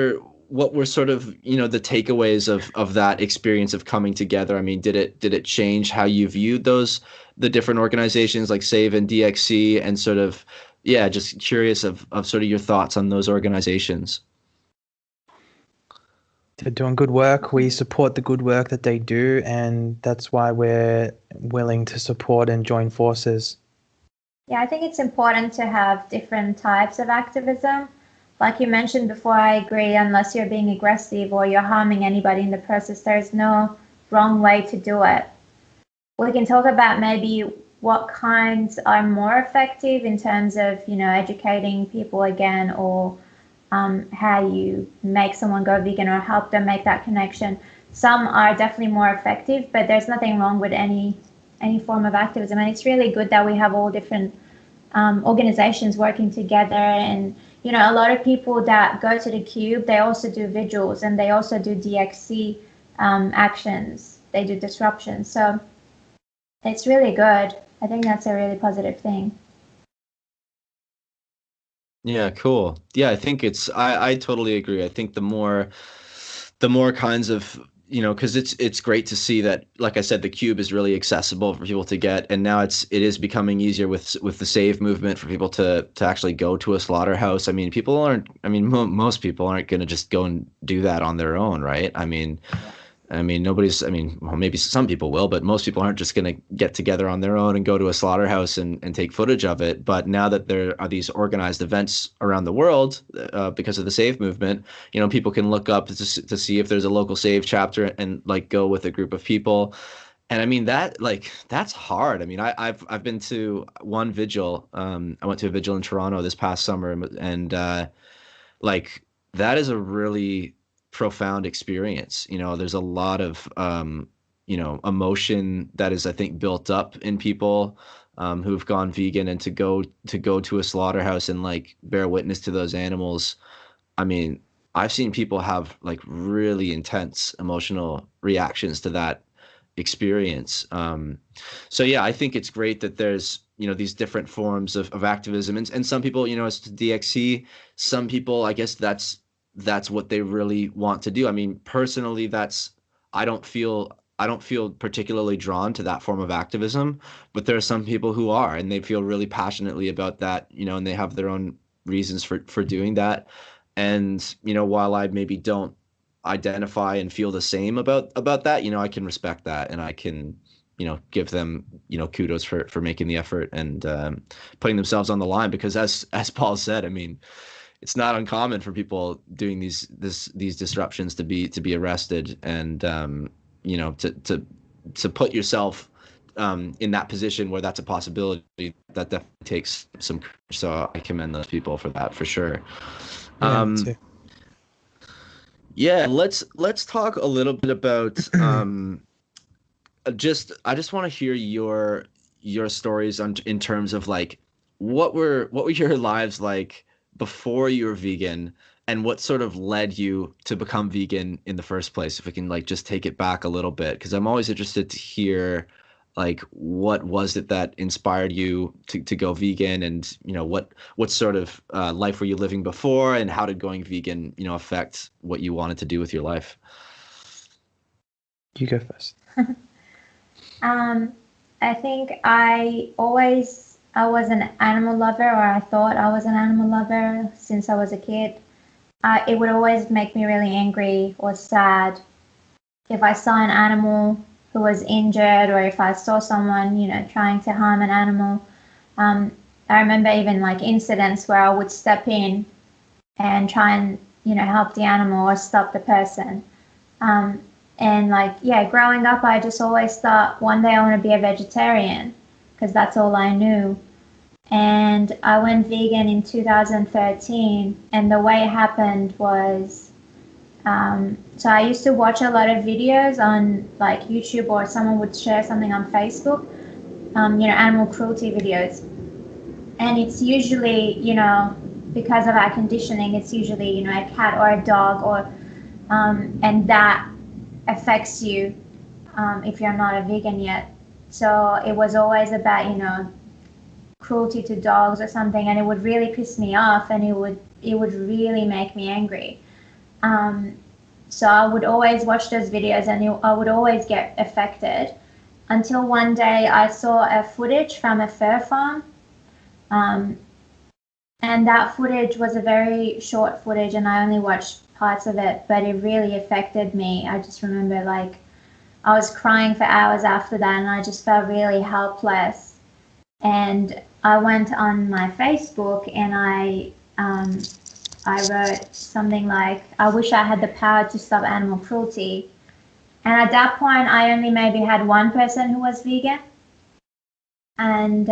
what were sort of, the takeaways of that experience of coming together? I mean, did it change how you viewed the different organizations like Save and DXC, and sort of, yeah, just curious of sort of your thoughts on those organizations? They're doing good work. We support the good work that they do, and that's why we're willing to support and join forces. Yeah, I think it's important to have different types of activism. Like you mentioned before, I agree, unless you're being aggressive or you're harming anybody in the process, there's no wrong way to do it. We can talk about maybe what kinds are more effective in terms of, educating people again, or how you make someone go vegan or help them make that connection. Some are definitely more effective, but there's nothing wrong with any form of activism. And it's really good that we have all different organizations working together. And, a lot of people that go to the Cube, they also do vigils, and they also do DXC actions. They do disruptions. So it's really good. I think that's a really positive thing. Yeah, cool. Yeah, I think I totally agree. I think the more kinds of, because it's great to see that, like I said, the Cube is really accessible for people to get, and now it is becoming easier with the Save movement for people to actually go to a slaughterhouse. I mean, most people aren't going to just go and do that on their own, right? Well, maybe some people will, but most people aren't just going to get together on their own and go to a slaughterhouse and take footage of it. But now that there are these organized events around the world, because of the Save movement, people can look up to see if there's a local Save chapter and like go with a group of people. And I mean, that's hard. I mean, I've been to one vigil. I went to a vigil in Toronto this past summer, and like that is a really profound experience. There's a lot of emotion that is, I think, built up in people who've gone vegan, and to go to a slaughterhouse and like bear witness to those animals. I mean, I've seen people have like really intense emotional reactions to that experience. So yeah, I think it's great that there's these different forms of activism, and some people, it's DXC. Some people, I guess that's what they really want to do. I mean, personally, I don't feel particularly drawn to that form of activism, but there are some people who are, and they feel really passionately about that, and they have their own reasons for doing that. And while I maybe don't identify and feel the same about that, I can respect that, and I can give them kudos for making the effort and putting themselves on the line, because as Paul said, I mean, it's not uncommon for people doing these disruptions to be arrested, and to put yourself in that position where that's a possibility, that definitely takes some courage. So I commend those people for that, for sure. Yeah, me too. Yeah, let's talk a little bit about I just want to hear your stories in terms of like what were your lives like before you were vegan, and what sort of led you to become vegan in the first place, if we can like just take it back a little bit, because I'm always interested to hear like what was it that inspired you to go vegan, and what sort of life were you living before, and how did going vegan affect what you wanted to do with your life? You go first. I think I was an animal lover, or I thought I was an animal lover since I was a kid. It would always make me really angry or sad if I saw an animal who was injured, or if I saw someone, trying to harm an animal. I remember even like incidents where I would step in and try and, help the animal or stop the person. And like, yeah, growing up, I just always thought one day I want to be a vegetarian, because that's all I knew. And I went vegan in 2013, and the way it happened was, so I used to watch a lot of videos on like YouTube, or someone would share something on Facebook, animal cruelty videos. And it's usually, because of our conditioning, it's usually, a cat or a dog, or, and that affects you if you're not a vegan yet. So it was always about, cruelty to dogs or something, and it would really piss me off, and it would really make me angry. So I would always watch those videos and I would always get affected until one day I saw a footage from a fur farm. And that footage was a very short footage and I only watched parts of it, but it really affected me. I just remember like I was crying for hours after that and I just felt really helpless. And I went on my Facebook and I wrote something like, I wish I had the power to stop animal cruelty. And at that point, I only maybe had one person who was vegan. And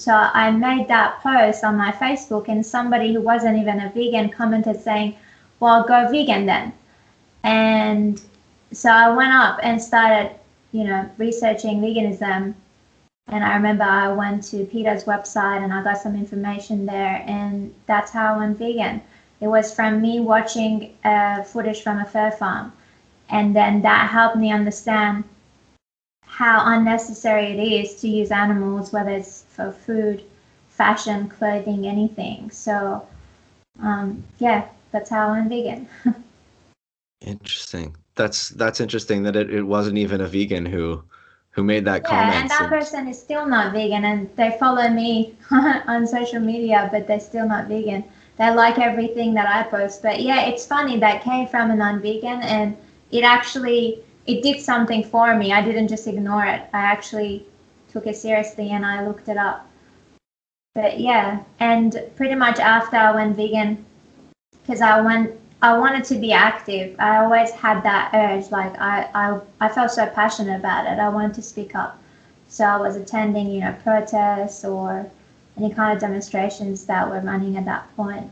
so I made that post on my Facebook and somebody who wasn't even a vegan commented saying, well, go vegan then. And so I went up and started, researching veganism. And I remember I went to Peter's website and I got some information there, and that's how I went vegan. It was from me watching footage from a fur farm. And then that helped me understand how unnecessary it is to use animals, whether it's for food, fashion, clothing, anything. So, that's how I went vegan. Interesting. That's interesting that it wasn't even a vegan who made that comment. Yeah, and that person is still not vegan, and they follow me on social media, but they're still not vegan. They like everything that I post. But yeah, it's funny, that came from a non-vegan, and it did something for me. I didn't just ignore it. I actually took it seriously and I looked it up. But yeah, and pretty much after I went vegan, because I wanted to be active. I always had that urge, like I felt so passionate about it. I wanted to speak up. So I was attending, protests or any kind of demonstrations that were running at that point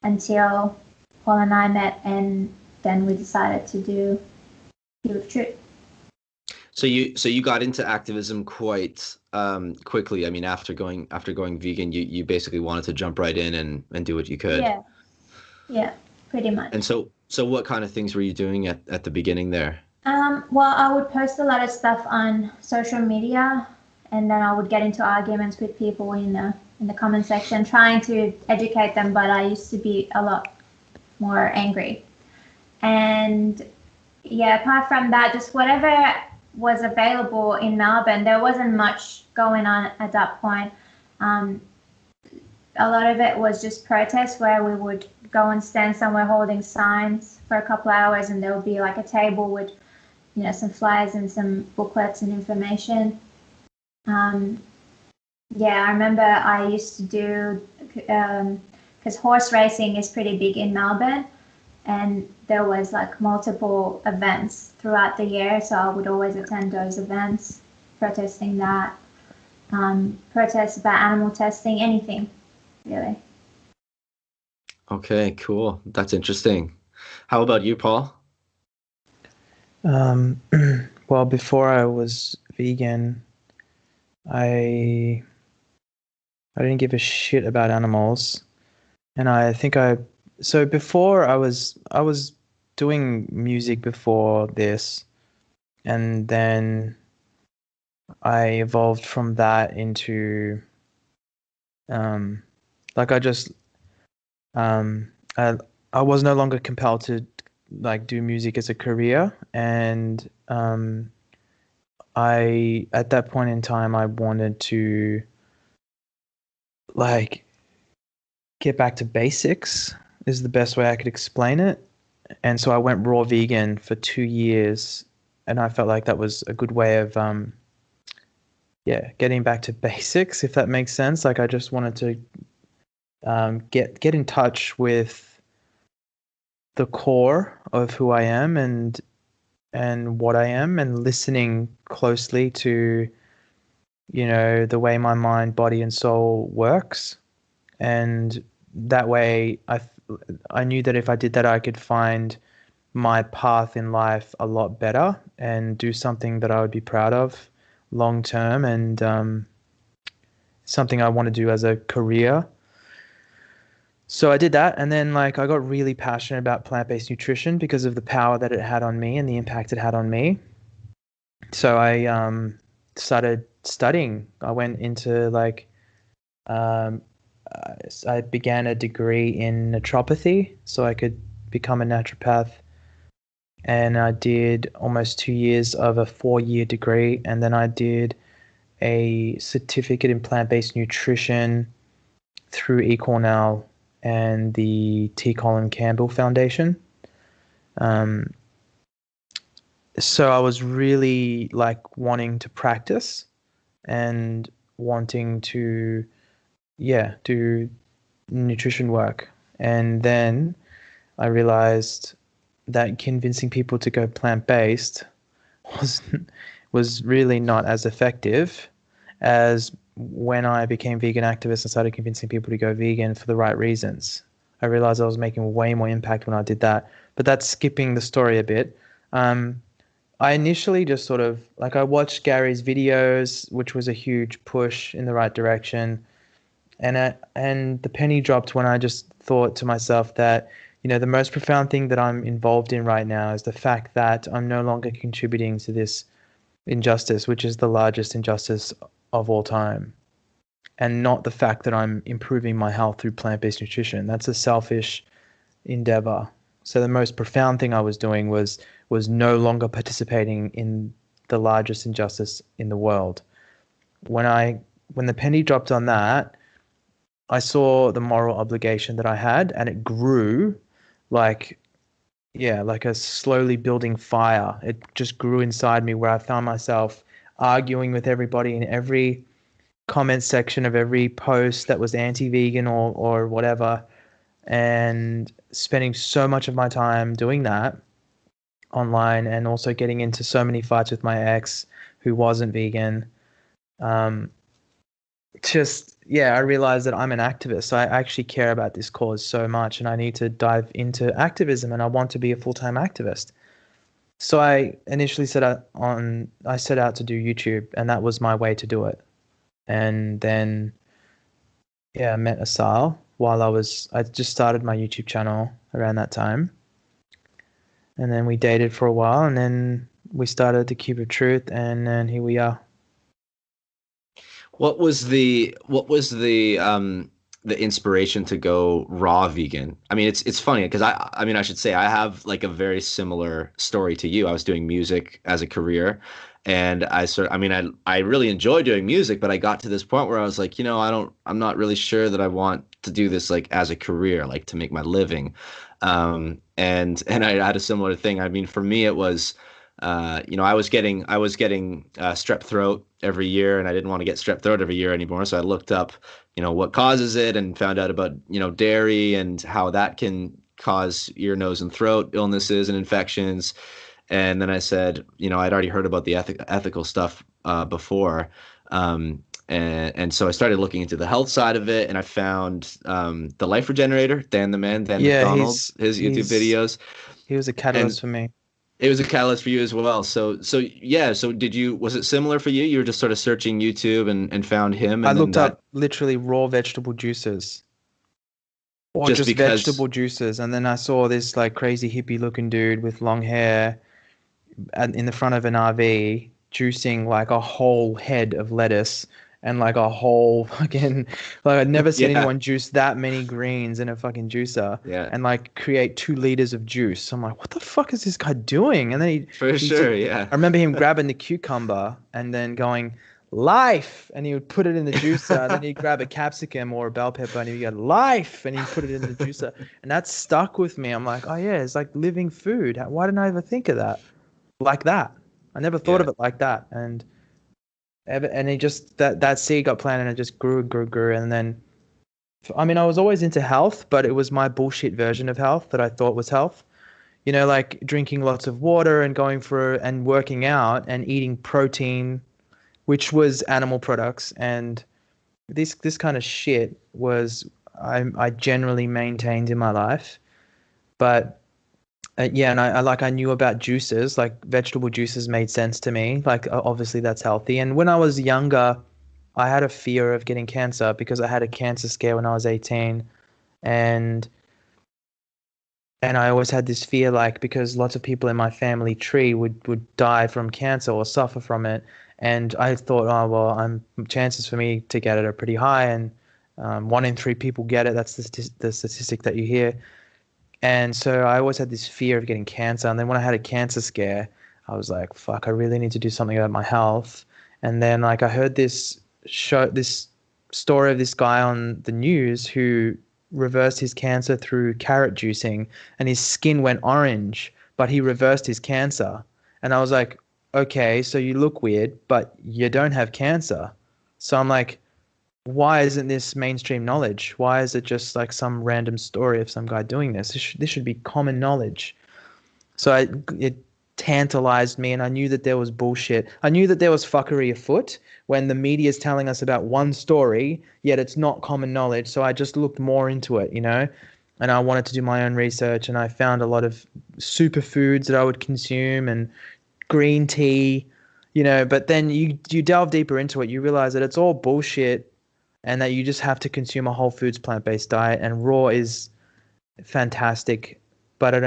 until Paul and I met, and then we decided to do Heal of Truth. So you got into activism quite quickly. I mean, after going vegan, you basically wanted to jump right in and do what you could. Yeah, pretty much. And so what kind of things were you doing at the beginning there? Well, I would post a lot of stuff on social media, and then I would get into arguments with people in the comment section, trying to educate them, but I used to be a lot more angry. And yeah, apart from that, just whatever was available in Melbourne, there wasn't much going on at that point. A lot of it was just protests where we would go and stand somewhere holding signs for a couple of hours, and there would be like a table with, some flyers and some booklets and information. I remember I used to do, because horse racing is pretty big in Melbourne, and there was like multiple events throughout the year, so I would always attend those events, protesting that, protests about animal testing, anything, really. Okay, cool. That's interesting. How about you, Paul? Well, before I was vegan, I didn't give a shit about animals, and I think so before I was doing music before this, and then I evolved from that into I was no longer compelled to like do music as a career, and I at that point in time I wanted to like get back to basics is the best way I could explain it. And so I went raw vegan for 2 years, and I felt like that was a good way of getting back to basics, if that makes sense. Like I just wanted to get in touch with the core of who I am and what I am, and listening closely to the way my mind, body and soul works. And that way I knew that if I did that, I could find my path in life a lot better and do something that I would be proud of long term, and something I want to do as a career. So I did that, and then I got really passionate about plant-based nutrition because of the power that it had on me and the impact it had on me. So I started studying. I went into I began a degree in naturopathy so I could become a naturopath, and I did almost 2 years of a 4-year degree, and then I did a certificate in plant-based nutrition through eCornell and the T. Colin Campbell Foundation. So I was really like wanting to practice and wanting to, do nutrition work. And then I realized that convincing people to go plant-based was was really not as effective as when I became vegan activist and started convincing people to go vegan for the right reasons. I realized I was making way more impact when I did that. But that's skipping the story a bit. I initially just sort of like I watched Gary's videos, which was a huge push in the right direction. And the penny dropped when I just thought to myself that, the most profound thing that I'm involved in right now is the fact that I'm no longer contributing to this injustice, which is the largest injustice of all time, and not the fact that I'm improving my health through plant-based nutrition. That's a selfish endeavor. So the most profound thing I was doing was no longer participating in the largest injustice in the world. When the penny dropped on that, I saw the moral obligation that I had, and it grew like a slowly building fire. It just grew inside me, where I found myself arguing with everybody in every comment section of every post that was anti-vegan or whatever, and spending so much of my time doing that online, and also getting into so many fights with my ex who wasn't vegan. I realized that I'm an activist. I actually care about this cause so much, and I need to dive into activism, and I want to be a full-time activist. So I initially set out to do YouTube, and that was my way to do it. And then, I met Asal while I just started my YouTube channel around that time. And then we dated for a while, and then we started The Cube of Truth, and then here we are. What was the inspiration to go raw vegan? I mean, it's funny because I should say I have like a very similar story to you. I was doing music as a career, and I really enjoy doing music, but I got to this point where I was like, I'm not really sure that I want to do this like as a career, like to make my living. And I had a similar thing. I mean, for me, it was, I was getting strep throat every year, and I didn't want to get strep throat every year anymore. So I looked up, what causes it, and found out about, dairy and how that can cause ear, nose, and throat illnesses and infections. And then I said, I'd already heard about the ethical stuff before. And so I started looking into the health side of it, and I found the Life Regenerator, Dan McDonald, his YouTube videos. He was a catalyst for me. It was a catalyst for you as well. So was it similar for you? You were just sort of searching YouTube and found him? And I looked up literally raw vegetable juices. Or just vegetable juices. And then I saw this like crazy hippie looking dude with long hair in the front of an RV juicing like a whole head of lettuce and like a whole fucking, like I'd never seen anyone juice that many greens in a fucking juicer and like create 2 liters of juice. I'm like, what the fuck is this guy doing? And then I remember him grabbing the cucumber and then going, life, and he would put it in the juicer, and then he'd grab a capsicum or a bell pepper and he'd go, life, and he'd put it in the juicer. And that stuck with me. I'm like, oh yeah, it's like living food. Why didn't I ever think of that like that? I never thought of it like that. And it just, that seed got planted and it just grew. And then, I mean, I was always into health, but it was my bullshit version of health that I thought was health. Like drinking lots of water and and working out and eating protein, which was animal products. And this kind of shit was I generally maintained in my life. But and I knew about juices, like vegetable juices made sense to me. Like obviously that's healthy. And when I was younger, I had a fear of getting cancer because I had a cancer scare when I was 18. And I always had this fear, like, because lots of people in my family tree would die from cancer or suffer from it. And I thought, oh, well, chances for me to get it are pretty high. And 1 in 3 people get it. That's the statistic that you hear. And so I always had this fear of getting cancer. And then when I had a cancer scare, I was like, fuck, I really need to do something about my health. And then like I heard this story of this guy on the news who reversed his cancer through carrot juicing, and his skin went orange, but he reversed his cancer. And I was like, okay, so you look weird, but you don't have cancer. So I'm like, why isn't this mainstream knowledge? Why is it just like some random story of some guy doing this? This should be common knowledge. So it tantalized me, and I knew that there was bullshit. I knew that there was fuckery afoot when the media is telling us about one story, yet it's not common knowledge. So I just looked more into it, and I wanted to do my own research, and I found a lot of superfoods that I would consume and green tea, but then you delve deeper into it, you realize that it's all bullshit and that you just have to consume a whole foods plant-based diet, and raw is fantastic, but I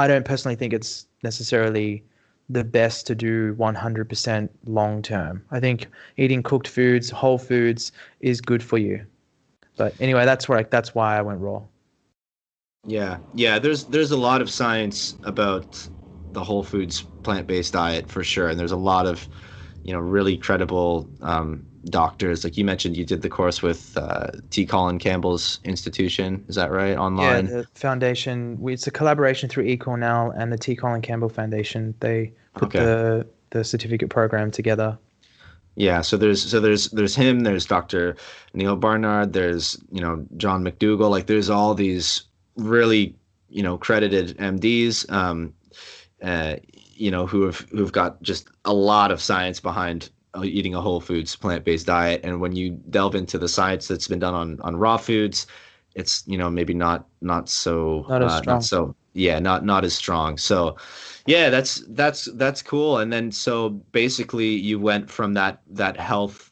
don't personally think it's necessarily the best to do 100% long term. I think eating cooked foods, whole foods is good for you. But anyway, that's why I went raw. Yeah, yeah. There's a lot of science about the whole foods plant-based diet for sure, and there's a lot of really credible doctors. Like you mentioned, you did the course with T. Colin Campbell's institution. Is that right? Online. Yeah, the foundation. It's a collaboration through eCornell and the T. Colin Campbell Foundation. They put the certificate program together. Yeah, so there's him, there's Dr. Neil Barnard, there's John McDougall, like there's all these really credited MDs who've got just a lot of science behind eating a whole foods plant-based diet. And when you delve into the science that's been done on raw foods, it's maybe not so not as strong. So yeah, that's cool. And then so basically you went from that health,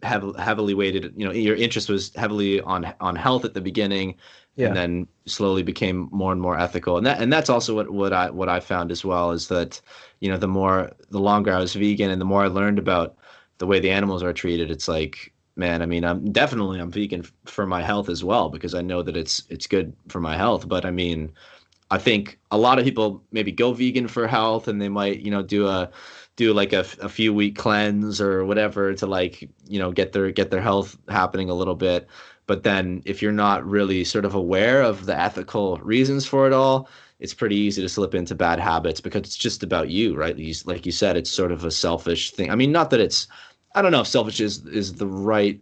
heavily weighted, your interest was heavily on health at the beginning, and then slowly became more and more ethical. And that's also what I found as well, is that the longer I was vegan and the more I learned about the way the animals are treated, it's like, man, I mean, I'm vegan for my health as well, because I know that it's good for my health. But I mean, I think a lot of people maybe go vegan for health, and they might, do like a few week cleanse or whatever to like, get their health happening a little bit. But then if you're not really sort of aware of the ethical reasons for it all, it's pretty easy to slip into bad habits, because it's just about you, right? Like you said, it's sort of a selfish thing. I mean, not that it's, I don't know if selfish is the right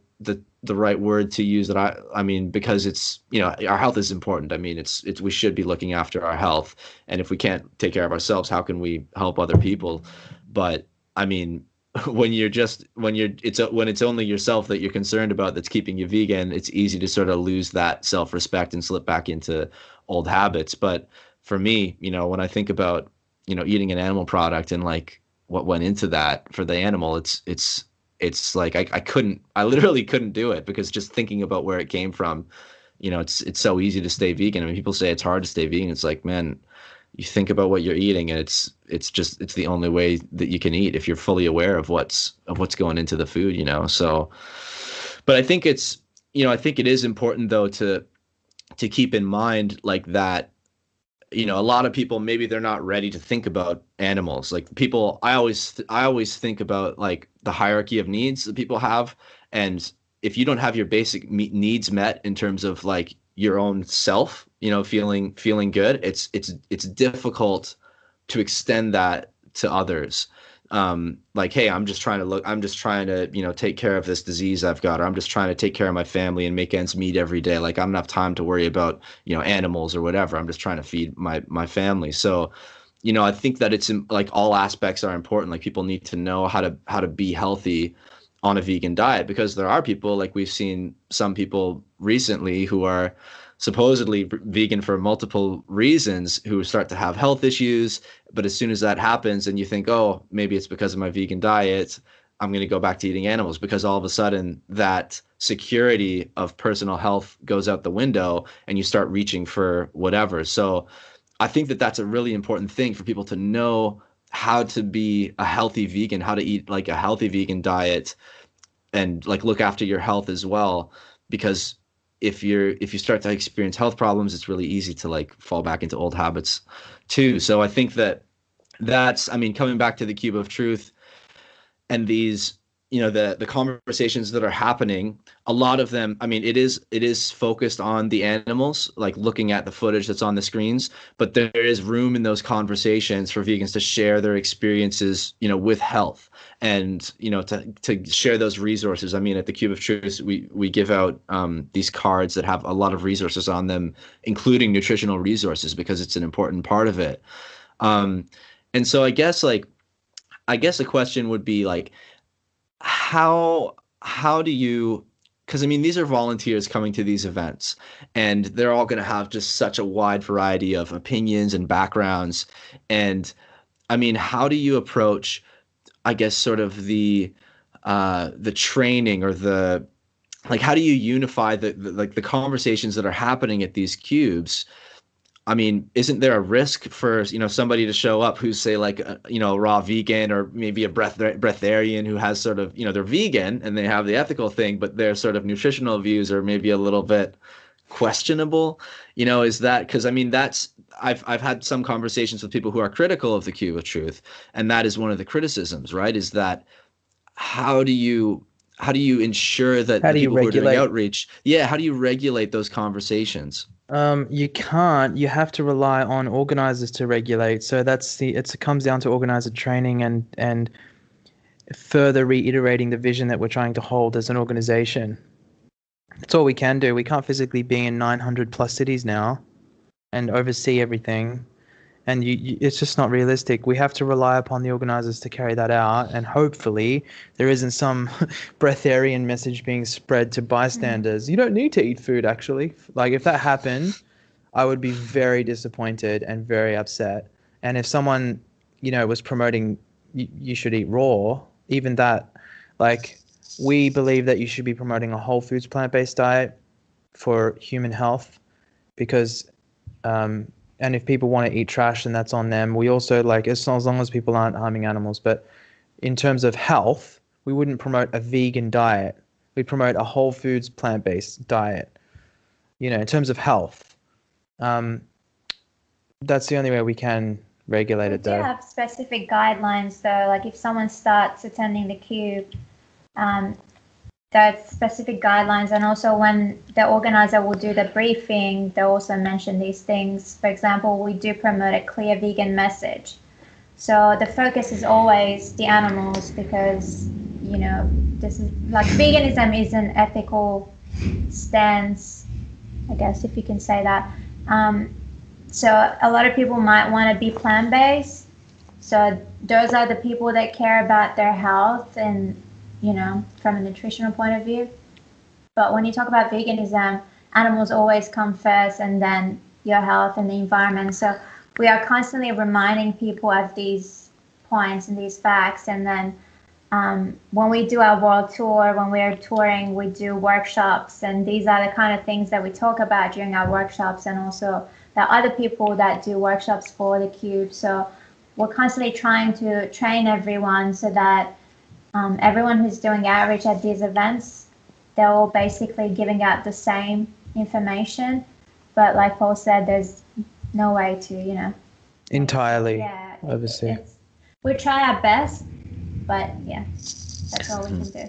word to use. That I mean, because it's, our health is important. I mean, it's we should be looking after our health, and if we can't take care of ourselves, how can we help other people? But I mean, when it's only yourself that you're concerned about that's keeping you vegan, it's easy to sort of lose that self-respect and slip back into old habits. But for me, when I think about eating an animal product and like what went into that for the animal, it's like I literally couldn't do it, because just thinking about where it came from, it's so easy to stay vegan. I mean, people say it's hard to stay vegan. It's like, man, you think about what you're eating, and it's the only way that you can eat if you're fully aware of what's going into the food, So, but I think I think it is important though to keep in mind like that, a lot of people, maybe they're not ready to think about animals. Like people, I always think about like the hierarchy of needs that people have. And if you don't have your basic needs met in terms of like your own self, feeling good, it's difficult to extend that to others. Like, hey, I'm just trying to take care of this disease I've got, or I'm just trying to take care of my family and make ends meet every day. Like, I don't have time to worry about, animals or whatever. I'm just trying to feed my family. So, I think that it's like all aspects are important. Like, people need to know how to be healthy on a vegan diet, because there are people, like we've seen some people recently who are supposedly vegan for multiple reasons, who start to have health issues. But as soon as that happens and you think, oh, maybe it's because of my vegan diet, I'm going to go back to eating animals, because all of a sudden that security of personal health goes out the window and you start reaching for whatever. So I think that that's a really important thing for people to know, how to be a healthy vegan, how to eat like a healthy vegan diet, and like look after your health as well. Because if you start to experience health problems, it's really easy to like fall back into old habits too. So I think that's, I mean, coming back to the Cube of Truth and these, the conversations that are happening, a lot of them, I mean, it is focused on the animals, like looking at the footage that's on the screens, but there is room in those conversations for vegans to share their experiences, with health, and to share those resources. I mean, at the Cube of Truth, we give out these cards that have a lot of resources on them, including nutritional resources, because it's an important part of it. And so I guess a question would be like, how do you, because I mean, these are volunteers coming to these events, and they're all going to have just such a wide variety of opinions and backgrounds. And I mean, how do you approach, I guess, sort of the training, or the, like, how do you unify the conversations that are happening at these cubes? I mean, isn't there a risk for, somebody to show up who's, say, like, raw vegan, or maybe a breatharian who has sort of, they're vegan and they have the ethical thing, but their sort of nutritional views are maybe a little bit questionable? Is that, because I mean, I've had some conversations with people who are critical of the Cube of Truth, and that is one of the criticisms, right? Is that, how do you ensure that How the do you people who are doing regulate? outreach, how do you regulate those conversations? You can't. You have to rely on organizers to regulate. So it comes down to organizer training and further reiterating the vision that we're trying to hold as an organization. That's all we can do. We can't physically be in 900 plus cities now and oversee everything. And it's just not realistic. We have to rely upon the organizers to carry that out. And hopefully there isn't some breatharian message being spread to bystanders. You don't need to eat food, actually. Like, if that happened, I would be very disappointed and very upset. And if someone, was promoting you should eat raw, even that, like, we believe that you should be promoting a whole foods plant-based diet for human health, because and if people want to eat trash, then that's on them. We also, like, as long as people aren't harming animals. But in terms of health, we wouldn't promote a vegan diet. We promote a whole foods plant-based diet. In terms of health, that's the only way we can regulate We it, do though. have specific guidelines, though. Like, if someone starts attending the Cube, there's specific guidelines, and also when the organizer will do the briefing, they also mention these things. For example, we do promote a clear vegan message. So the focus is always the animals, because, this is like, veganism is an ethical stance, I guess, if you can say that. So a lot of people might want to be plant-based. So those are the people that care about their health and, from a nutritional point of view. But when you talk about veganism, animals always come first, and then your health and the environment. So we are constantly reminding people of these points and these facts. And then when we do our world tour, when we're touring, we do workshops, and these are the kind of things that we talk about during our workshops. And also there are other people that do workshops for the Cube. So we're constantly trying to train everyone so that everyone who's doing outreach at these events, they're all basically giving out the same information. But like Paul said, there's no way to, Entirely oversee. We try our best, but that's all we can do.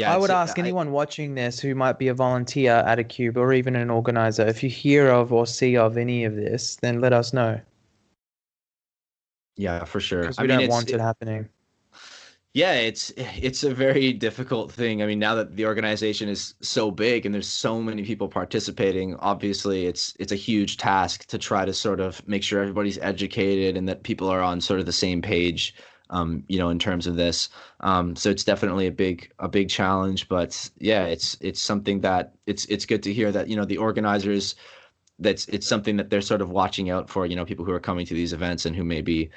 I would ask anyone watching this who might be a volunteer at a Cube, or even an organizer, if you hear of or see of any of this, then let us know. Yeah, for sure. Because we don't want it happening. Yeah, it's a very difficult thing. I mean, now that the organization is so big and there's so many people participating, obviously it's a huge task to try to sort of make sure everybody's educated and that people are on sort of the same page, in terms of this. So it's definitely a big challenge. But yeah, it's something that it's good to hear that, the organizers, it's something that they're sort of watching out for, people who are coming to these events and who may be,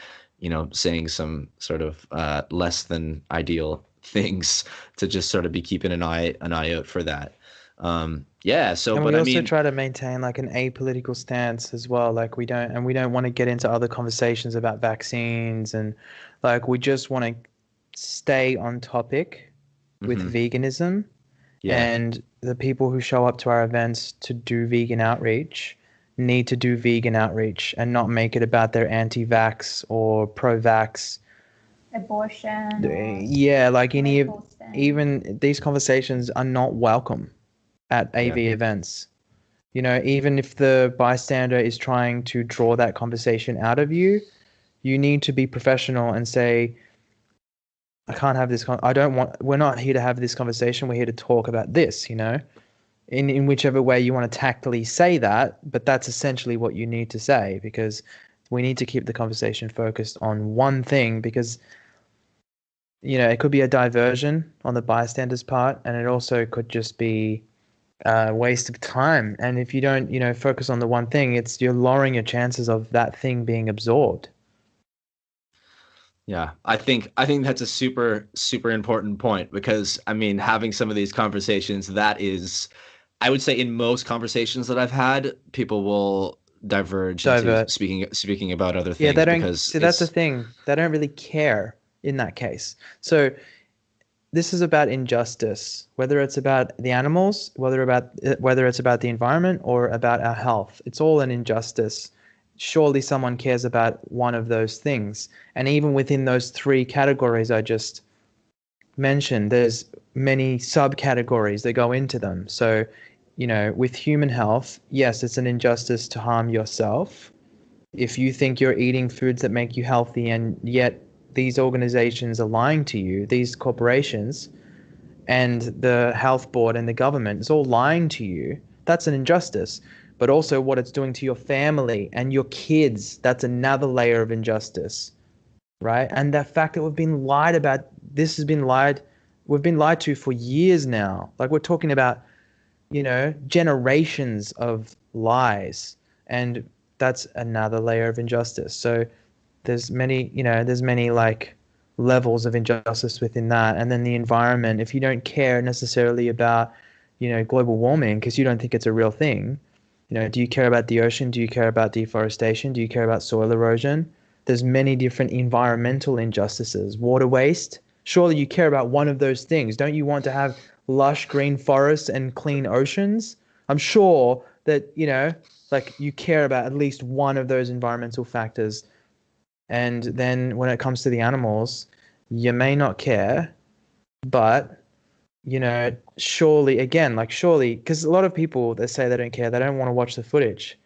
saying some sort of less than ideal things, to just sort of be keeping an eye out for that. So, and but we I also mean, try to maintain like an apolitical stance as well. Like, we don't want to get into other conversations about vaccines, and like, we just want to stay on topic with veganism Yeah. And the people who show up to our events to do vegan outreach need to do vegan outreach and not make it about their anti-vax or pro-vax. Abortion or Yeah, like political stand. even these conversations are not welcome at AV events. You know, even if the bystander is trying to draw that conversation out of you, you need to be professional and say, I can't have this. We're not here to have this conversation. We're here to talk about this, you know, in whichever way you want to tactfully say that. But that's essentially what you need to say, because we need to keep the conversation focused on one thing, because, you know, it could be a diversion on the bystander's part, and it also could just be a waste of time. And if you don't, you know, focus on the one thing, you're lowering your chances of that thing being absorbed. Yeah, I think that's a super super important point, because I mean, having some of these conversations, that is, I would say in most conversations that I've had, people will diverge into Divert. speaking about other Yeah, things they don't. because See, that's the thing. They don't really care in that case. So this is about injustice, whether it's about the animals, whether it's about the environment or about our health. It's all an injustice. Surely someone cares about one of those things. And even within those three categories I just mentioned, there's many subcategories that go into them. So, you know, with human health, yes, it's an injustice to harm yourself. If you think you're eating foods that make you healthy and yet these organizations are lying to you, these corporations and the health board and the government is all lying to you, that's an injustice. But also what it's doing to your family and your kids, that's another layer of injustice, right? And the fact that we've been lied about, we've been lied to for years now. Like, we're talking about, you know, generations of lies, and that's another layer of injustice. So there's many like levels of injustice within that. And then the environment, if you don't care necessarily about, you know, global warming because you don't think it's a real thing, you know, do you care about the ocean? Do you care about deforestation? Do you care about soil erosion? There's many different environmental injustices. Water waste. Surely you care about one of those things. Don't you want to have lush green forests and clean oceans? I'm sure that, you know, like, you care about at least one of those environmental factors. And then when it comes to the animals, you may not care, but, you know, surely, because a lot of people that say they don't care, they don't want to watch the footage.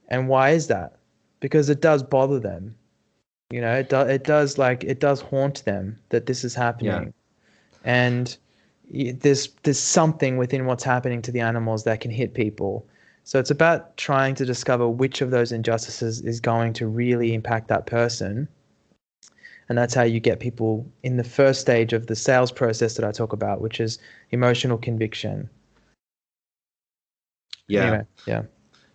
And why is that? Because it does bother them. You know, it does haunt them that this is happening. And there's something within what's happening to the animals that can hit people. So it's about trying to discover which of those injustices is going to really impact that person. And that's how you get people in the first stage of the sales process that I talk about, which is emotional conviction. Yeah. Anyway, yeah.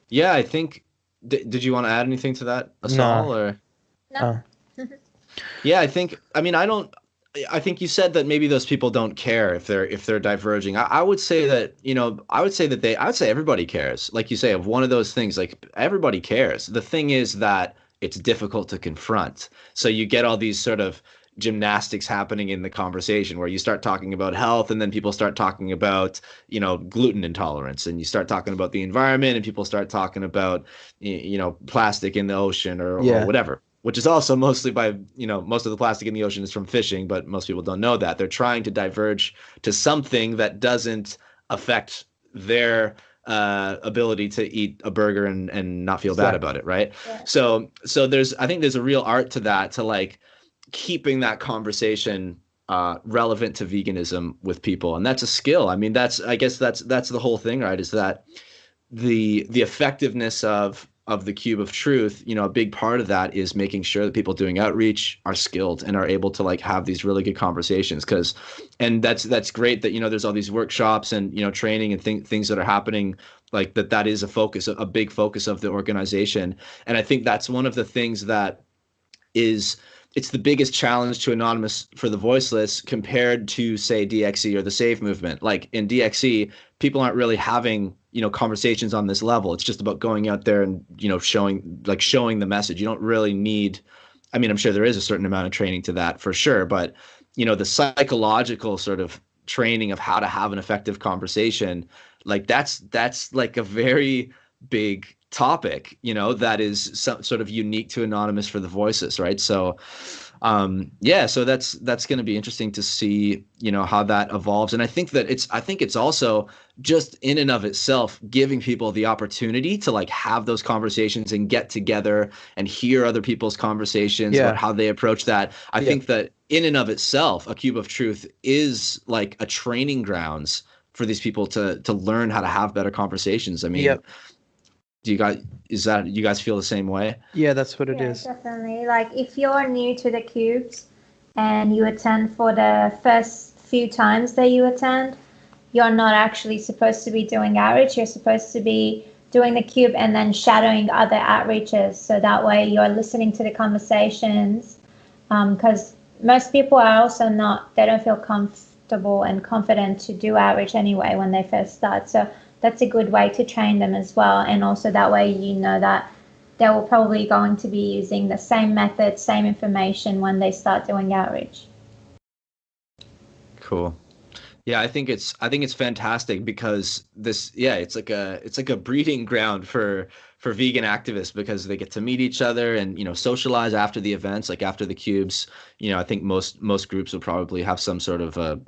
Yeah, I think did you want to add anything to that, Asal, No. or? No. Yeah, I think you said that maybe those people don't care if they're diverging. I would say that, you know, I would say everybody cares. Like you say, of one of those things, like, everybody cares. The thing is that it's difficult to confront. So you get all these sort of gymnastics happening in the conversation where you start talking about health and then people start talking about, you know, gluten intolerance, and you start talking about the environment and people start talking about, you know, plastic in the ocean or whatever, which is also mostly most of the plastic in the ocean is from fishing, but most people don't know that. They're trying to diverge to something that doesn't affect their ability to eat a burger and not feel bad about it, right? Yeah. So I think there's a real art to that, to like keeping that conversation relevant to veganism with people, and that's a skill. I mean, I guess that's the whole thing, right? Is that the effectiveness of the cube of truth, you know, a big part of that is making sure that people doing outreach are skilled and are able to like have these really good conversations. And that's great that, you know, there's all these workshops and, you know, training and things that are happening, like that is a big focus of the organization. And I think that's one of the things that it's the biggest challenge to Anonymous for the Voiceless compared to, say, DXE or the Save movement. Like, in DXE, people aren't really having, you know, conversations on this level. It's just about going out there and, you know, showing the message. You don't really need, I mean, I'm sure there is a certain amount of training to that for sure, but, you know, the psychological sort of training of how to have an effective conversation, like that's like a very big topic, that is sort of unique to Anonymous for the Voiceless, right? So yeah, so that's going to be interesting to see, how that evolves. And I think it's also just in and of itself giving people the opportunity to like have those conversations and get together and hear other people's conversations about how they approach that. I think that in and of itself, a Cube of Truth is like a training grounds for these people to learn how to have better conversations. I mean, you guys feel the same way? Yeah, that's what it is. Definitely. Like if you're new to the cubes and you attend for the first few times that you attend, you're not actually supposed to be doing outreach. You're supposed to be doing the cube and then shadowing other outreaches. So that way you're listening to the conversations, because most people are also they don't feel comfortable and confident to do outreach anyway when they first start. So that's a good way to train them as well. And also that way that they will probably going to be using the same method, same information when they start doing outreach. Cool. Yeah, I think it's fantastic because it's like a breeding ground for vegan activists, because they get to meet each other and socialize after the events, like after the cubes. I think most groups will probably have some sort of a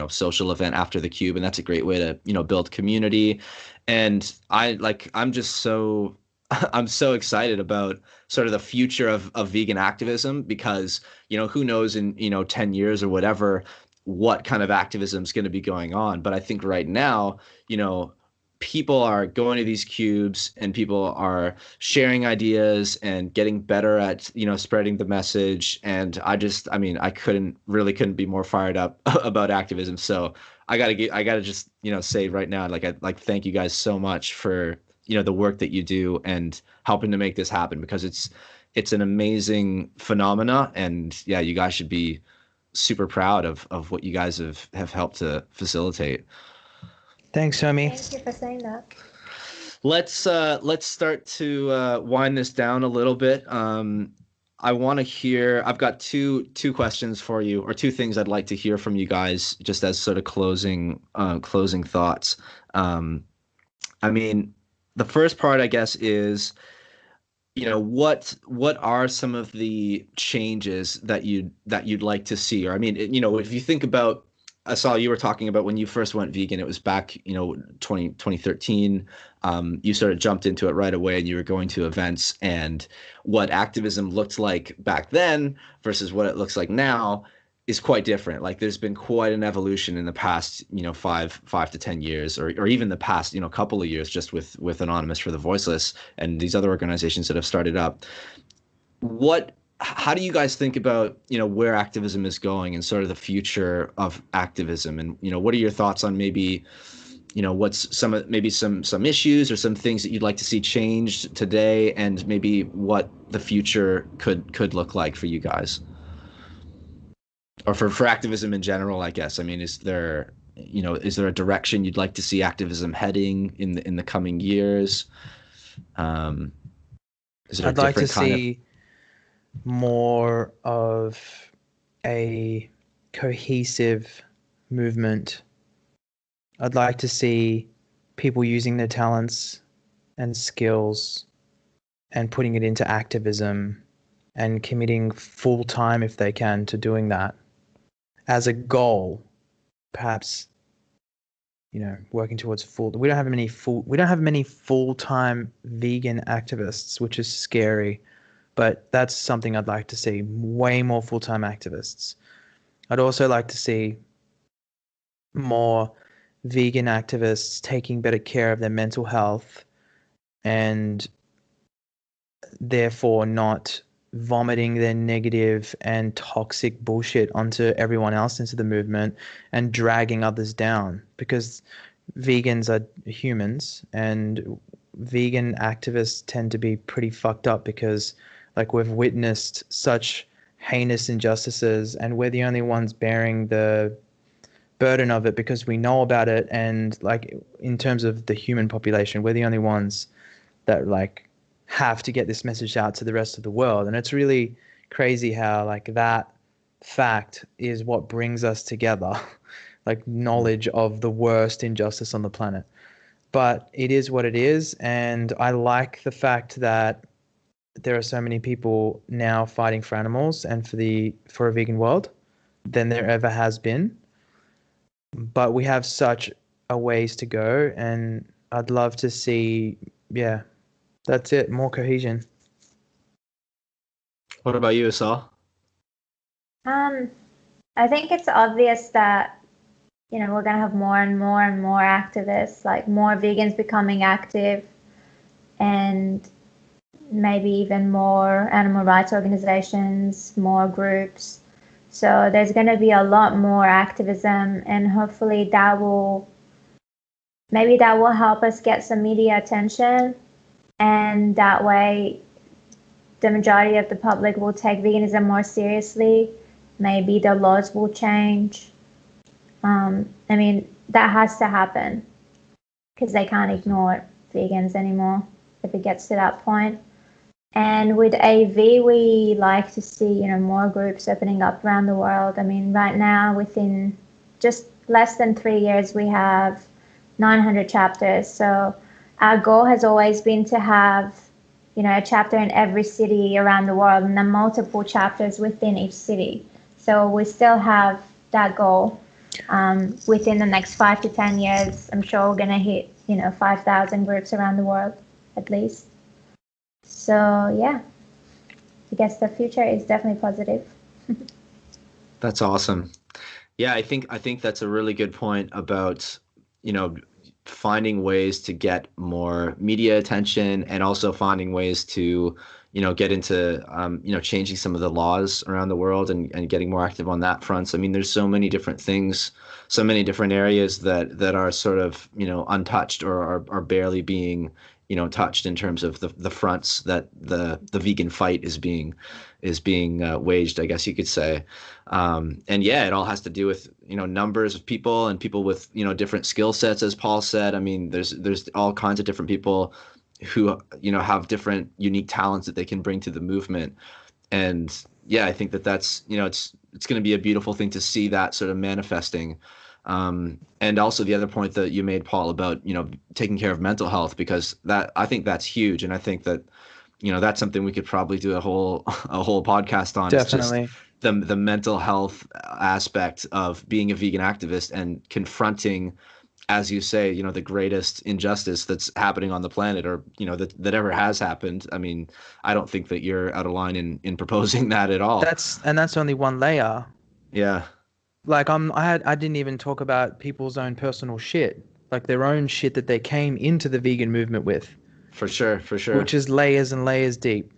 social event after the cube, and that's a great way to build community. And I'm just so I'm so excited about sort of the future of vegan activism, because who knows in 10 years or whatever what kind of activism is going to be going on. But I think right now, people are going to these cubes and people are sharing ideas and getting better at, spreading the message. And I couldn't be more fired up about activism. So I gotta just, say right now, I thank you guys so much for, the work that you do and helping to make this happen, because it's an amazing phenomena. And yeah, you guys should be super proud of what you guys have helped to facilitate. Thanks, homie. Thank you for saying that. Let's start to wind this down a little bit. I want to hear. I've got two questions for you, or two things I'd like to hear from you guys, just as sort of closing thoughts. I mean, the first part, I guess, is what are some of the changes that you'd like to see? Or I mean, if you think about, Asal, you were talking about when you first went vegan, it was back 2013. You sort of jumped into it right away, and you were going to events, and what activism looked like back then versus what it looks like now is quite different. Like there's been quite an evolution in the past, 5 to 10 years, or even the past, couple of years, just with Anonymous for the Voiceless and these other organizations that have started up. How do you guys think about, where activism is going and sort of the future of activism? And, what are your thoughts on maybe, what's some issues or some things that you'd like to see changed today, and maybe what the future could look like for you guys? Or for activism in general, I guess. I mean, is there a direction you'd like to see activism heading in the coming years? Is there I'd like to see more of a cohesive movement. I'd like to see people using their talents and skills and putting it into activism and committing full time, if they can, to doing that as a goal. Perhaps working towards full. We don't have many full-time vegan activists, which is scary. But that's something I'd like to see, way more full-time activists. I'd also like to see more vegan activists taking better care of their mental health, and therefore not vomiting their negative and toxic bullshit onto everyone else, into the movement, and dragging others down. Because vegans are humans, and vegan activists tend to be pretty fucked up, because we've witnessed such heinous injustices, and we're the only ones bearing the burden of it because we know about it. And in terms of the human population, we're the only ones that have to get this message out to the rest of the world. And it's really crazy how that fact is what brings us together. like knowledge of the worst injustice on the planet. But it is what it is, and I like the fact that there are so many people now fighting for animals and for a vegan world than there ever has been. But we have such a ways to go, and I'd love to see, yeah, that's it, more cohesion. What about you, Asal? I think it's obvious that, we're going to have more and more and more activists, like more vegans becoming active, and maybe even more animal rights organizations, more groups. So there's going to be a lot more activism, and hopefully that will help us get some media attention, and that way the majority of the public will take veganism more seriously. Maybe the laws will change. That has to happen because they can't ignore vegans anymore if it gets to that point. And with AV, we like to see, more groups opening up around the world. Right now, within just less than 3 years, we have 900 chapters. So our goal has always been to have, a chapter in every city around the world, and then multiple chapters within each city. So we still have that goal. Within the next 5 to 10 years, I'm sure we're going to hit, 5,000 groups around the world, at least. So, yeah, I guess the future is definitely positive. That's awesome. Yeah, I think that's a really good point about, finding ways to get more media attention, and also finding ways to, get into, changing some of the laws around the world, and getting more active on that front. So, there's so many different things, so many different areas that are sort of, untouched, or are barely being, touched in terms of the fronts that the vegan fight is being waged, I guess you could say. And yeah, it all has to do with, numbers of people, and people with, different skill sets, as Paul said. There's all kinds of different people who, have different unique talents that they can bring to the movement. And yeah, I think that's, it's going to be a beautiful thing to see that sort of manifesting. And also the other point that you made, Paul, about, taking care of mental health, because I think that's huge. And I think that, that's something we could probably do a whole podcast on. Definitely. It's just the mental health aspect of being a vegan activist and confronting, as you say, the greatest injustice that's happening on the planet, or, that ever has happened. I don't think that you're out of line in proposing that at all. That's only one layer. Yeah. Like I didn't even talk about people's own personal shit, like their own shit that they came into the vegan movement with. For sure. Which is layers and layers deep.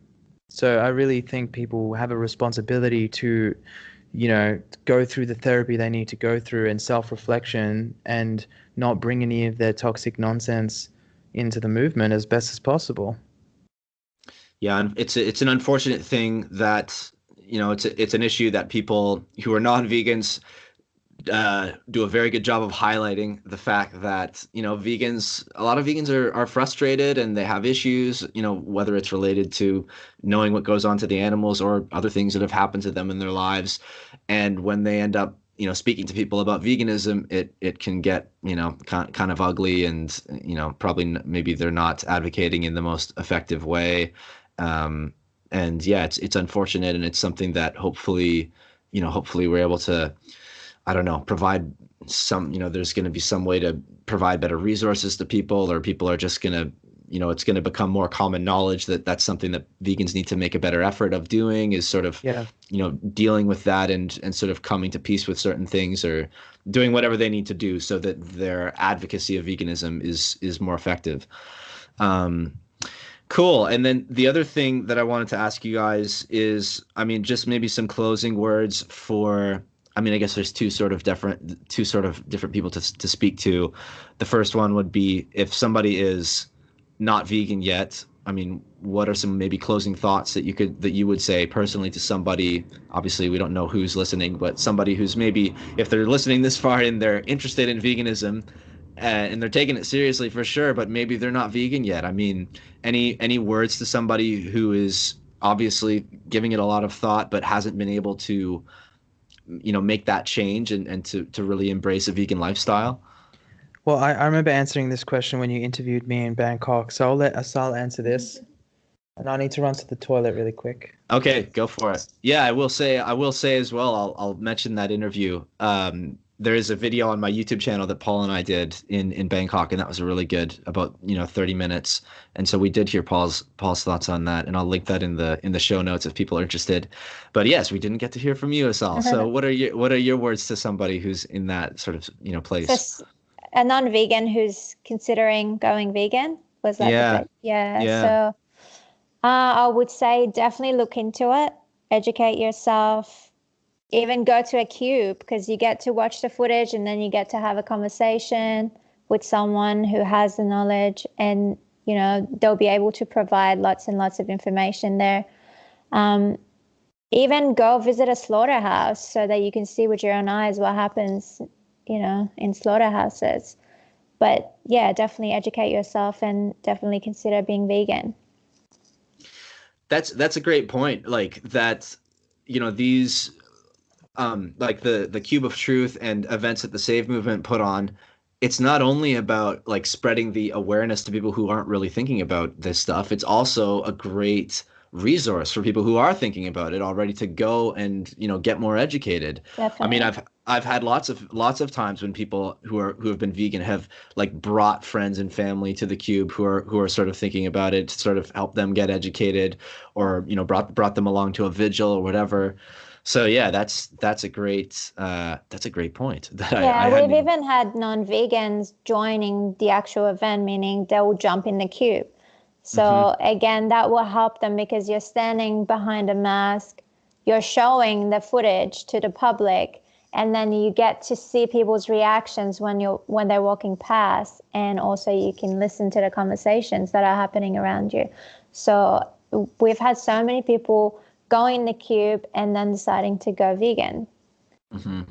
So I really think people have a responsibility to, go through the therapy they need to go through, and self-reflection, and not bring any of their toxic nonsense into the movement as best as possible. Yeah, and it's an unfortunate thing that, it's an issue that people who are non-vegans do a very good job of highlighting, the fact that, a lot of vegans are frustrated, and they have issues, whether it's related to knowing what goes on to the animals, or other things that have happened to them in their lives. And when they end up, speaking to people about veganism, it can get, kind of ugly, and, probably maybe they're not advocating in the most effective way. And yeah, it's unfortunate, and it's something that hopefully we're able to, I don't know, provide some, there's going to be some way to provide better resources to people, or people are just going to, it's going to become more common knowledge that that's something that vegans need to make a better effort of doing, is sort of, dealing with that, and sort of coming to peace with certain things, or doing whatever they need to do so that their advocacy of veganism is more effective. Cool. And then the other thing that I wanted to ask you guys is, just maybe some closing words for, I guess there's two sort of different people to speak to. The first one would be, if somebody is not vegan yet, what are some maybe closing thoughts that you would say personally to somebody? Obviously, we don't know who's listening, but somebody who's maybe, if they're listening this far and they're interested in veganism, and they're taking it seriously for sure, but maybe they're not vegan yet. Any words to somebody who is obviously giving it a lot of thought, but hasn't been able to make that change and to really embrace a vegan lifestyle? Well, I remember answering this question when you interviewed me in Bangkok, so I'll let Asal answer this. And I need to run to the toilet really quick. Okay, go for it. Yeah, I will say as well, I'll mention that interview. There is a video on my YouTube channel that Paul and I did in Bangkok, and that was a really good, about 30 minutes. And so we did hear Paul's thoughts on that, and I'll link that in the show notes if people are interested. But yes, we didn't get to hear from you, Asal. So what are your words to somebody who's in that sort of place? So a non-vegan who's considering going vegan, was that the Yeah, question? Yeah. yeah. So I would say definitely look into it, educate yourself, even go to a cube, because you get to watch the footage and then you get to have a conversation with someone who has the knowledge, and they'll be able to provide lots and lots of information there. Even go visit a slaughterhouse so that you can see with your own eyes what happens in slaughterhouses. But yeah, definitely educate yourself and definitely consider being vegan. That's a great point. Like that, these like the Cube of Truth and events that the Save Movement put on, it's not only about like spreading the awareness to people who aren't really thinking about this stuff. It's also a great resource for people who are thinking about it already to go and get more educated. I mean, Definitely. I've had lots of times when people who have been vegan have like brought friends and family to the Cube who are sort of thinking about it to sort of help them get educated, or brought them along to a vigil or whatever. So yeah, that's a great point that I Yeah, hadn't we've even. even had non-vegans joining the actual event, meaning they will jump in the queue. Hmm. So again, that will help them because you're standing behind a mask, you're showing the footage to the public, and then you get to see people's reactions when they're walking past, and also you can listen to the conversations that are happening around you. So we've had so many people go in the cube and then deciding to go vegan. Hmm.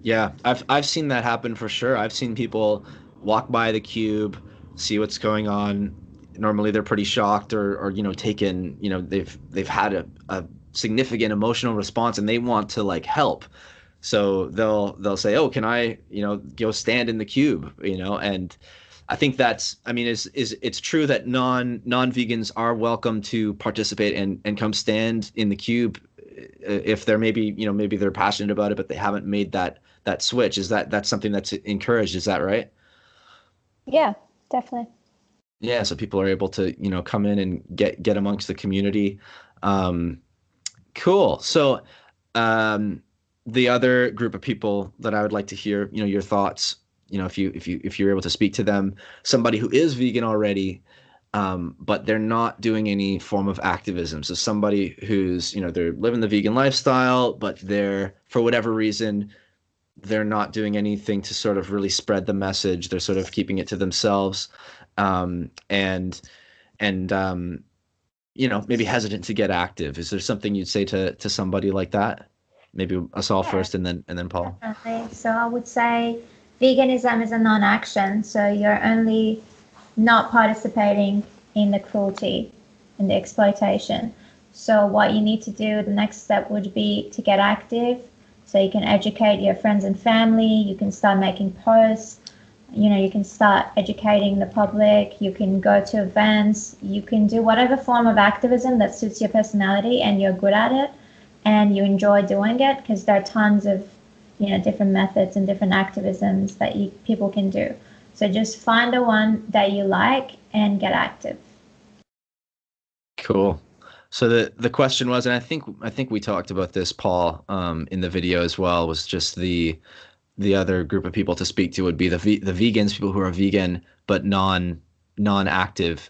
Yeah, I've seen that happen for sure. I've seen people walk by the Cube, see what's going on. Normally they're pretty shocked or taken, they've had a significant emotional response and they want to like help. So they'll say, "Oh, can I, go stand in the Cube?" And I think I mean, it's true that non-vegans are welcome to participate and come stand in the Cube if they're maybe they're passionate about it, but they haven't made that switch. That's something that's encouraged? Is that right? Yeah, definitely. Yeah, so people are able to come in and get amongst the community. Um, cool. So um, the other group of people that I would like to hear your thoughts. If you're able to speak to them, somebody who is vegan already, but they're not doing any form of activism. So somebody who's they're living the vegan lifestyle, but they're, for whatever reason, they're not doing anything to sort of really spread the message. They're sort of keeping it to themselves, and maybe hesitant to get active. Is there something you'd say to somebody like that? Maybe us all Yeah, first, and then Paul. definitely. So I would say veganism is a non-action. So you're only not participating in the cruelty, in the exploitation. So what you need to do, the next step would be to get active. So you can educate your friends and family. You can start making posts. You can start educating the public. You can go to events. You can do whatever form of activism that suits your personality and you're good at it and you enjoy doing it, because there are tons of different methods and different activisms that people can do. So just find the one that you like and get active. Cool. So the question was, and I think we talked about this, Paul, in the video as well, was just the other group of people to speak to would be the vegans, people who are vegan but non-active.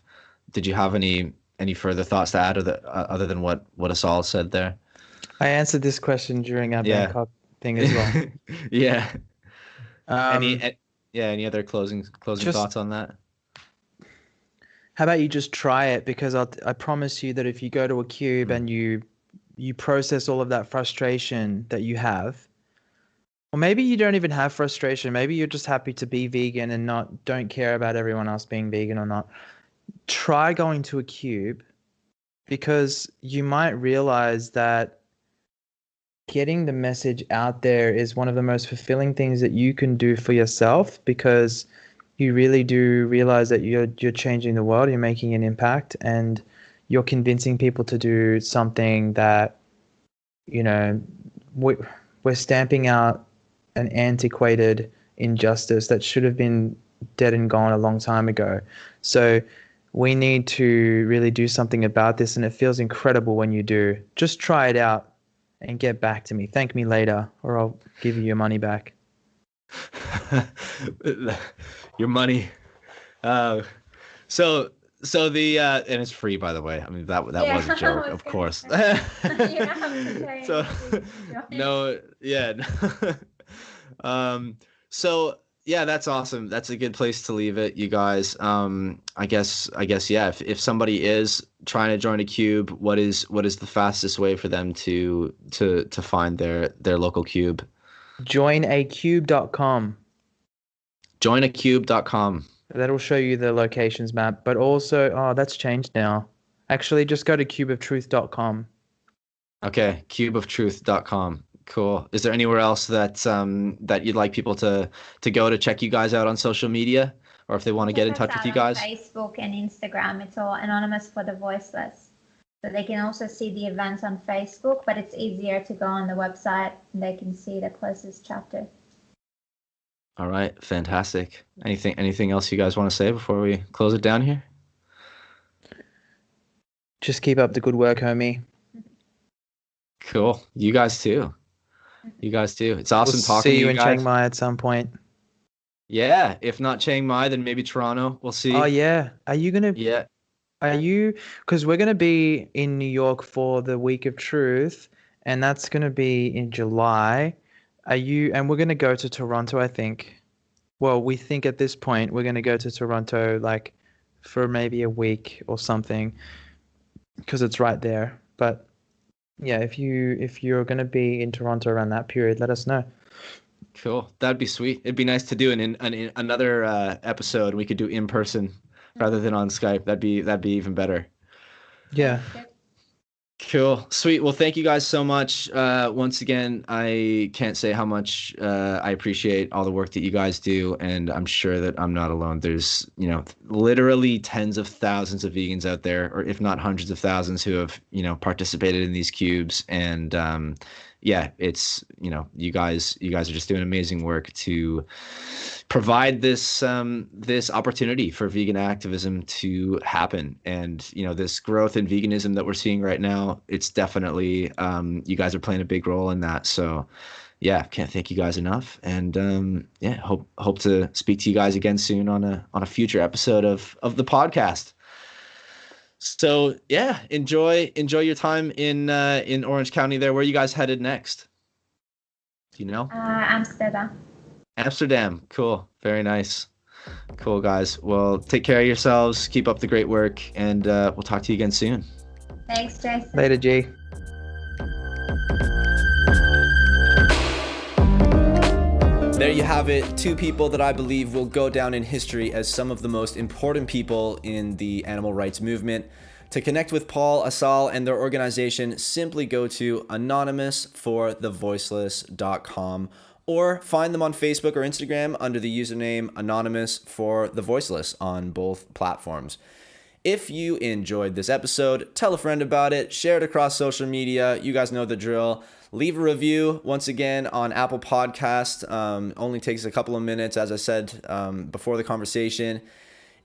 Did you have any further thoughts to add, other than what Asal said there? I answered this question during our Yeah. Bangkok thing as well. Yeah. Any Um, a- yeah, any other closing just thoughts on that? how about you just try it, because I promise you that if you go to a cube Mm. and you process all of that frustration that you have, or maybe you don't even have frustration, maybe you're just happy to be vegan and don't care about everyone else being vegan or not. Try going to a cube, because you might realize that getting the message out there is one of the most fulfilling things that you can do for yourself, because you really do realize that you're changing the world, you're making an impact, and you're convincing people to do something that, you know, we're stamping out an antiquated injustice that should have been dead and gone a long time ago. So we need to really do something about this, and it feels incredible when you do. Just try it out and get back to me. Thank me later, or I'll give you your money back. Your money. So the and it's free, by the way. I mean, that was a joke, of course. You don't have to pay So anything to join. no, yeah. So yeah, that's awesome. That's a good place to leave it, you guys. I guess yeah. If somebody is trying to join a cube, what is the fastest way for them to find their local cube? Joinacube.com. Joinacube.com. That'll show you the locations map, but also, that's changed now. Actually, just go to cubeoftruth.com. Okay, cubeoftruth.com. Cool. Is there anywhere else that you'd like people to go to check you guys out on social media, or if they want to get in touch with you guys? Facebook and Instagram, it's all anonymous for the voiceless. So they can also see the events on Facebook, but it's easier to go on the website and they can see the closest chapter. All right, fantastic. Anything else you guys want to say before we close it down here? Just keep up the good work, homie. Cool. You guys too. It's awesome talking to you guys. See you in Chiang Mai at some point. Yeah, if not Chiang Mai, then maybe Toronto. We'll see. Oh yeah. Yeah. Because we're gonna be in New York for the Week of Truth, and that's gonna be in July. And we're gonna go to Toronto, I think. Well, we think at this point we're gonna go to Toronto like for maybe a week or something, because it's right there. But yeah, if you're gonna be in Toronto around that period, let us know. Cool. That'd be sweet. It'd be nice to do in another episode. We could do in person rather than on Skype. That'd be even better. Yeah. Cool. Sweet. Well, thank you guys so much. Once again, I can't say how much I appreciate all the work that you guys do, and I'm sure that I'm not alone. There's, literally tens of thousands of vegans out there, or if not hundreds of thousands, who have, participated in these cubes. And yeah, it's, you guys are just doing amazing work to provide this this opportunity for vegan activism to happen. And this growth in veganism that we're seeing right now, it's definitely you guys are playing a big role in that. So yeah, can't thank you guys enough. And yeah, hope to speak to you guys again soon on a future episode of the podcast. So yeah, enjoy your time in Orange County there. Where are you guys headed next? Do you know? Amsterdam. Cool. Very nice. Cool, guys. Well, take care of yourselves. Keep up the great work, and we'll talk to you again soon. Thanks, Jason. Later, G. There you have it. Two people that I believe will go down in history as some of the most important people in the animal rights movement. To connect with Paul, Asal, and their organization, simply go to anonymousforthevoiceless.com or find them on Facebook or Instagram under the username anonymousforthevoiceless on both platforms. If you enjoyed this episode, tell a friend about it, share it across social media. You guys know the drill. Leave a review, once again, on Apple Podcast. Only takes a couple of minutes, as I said before the conversation.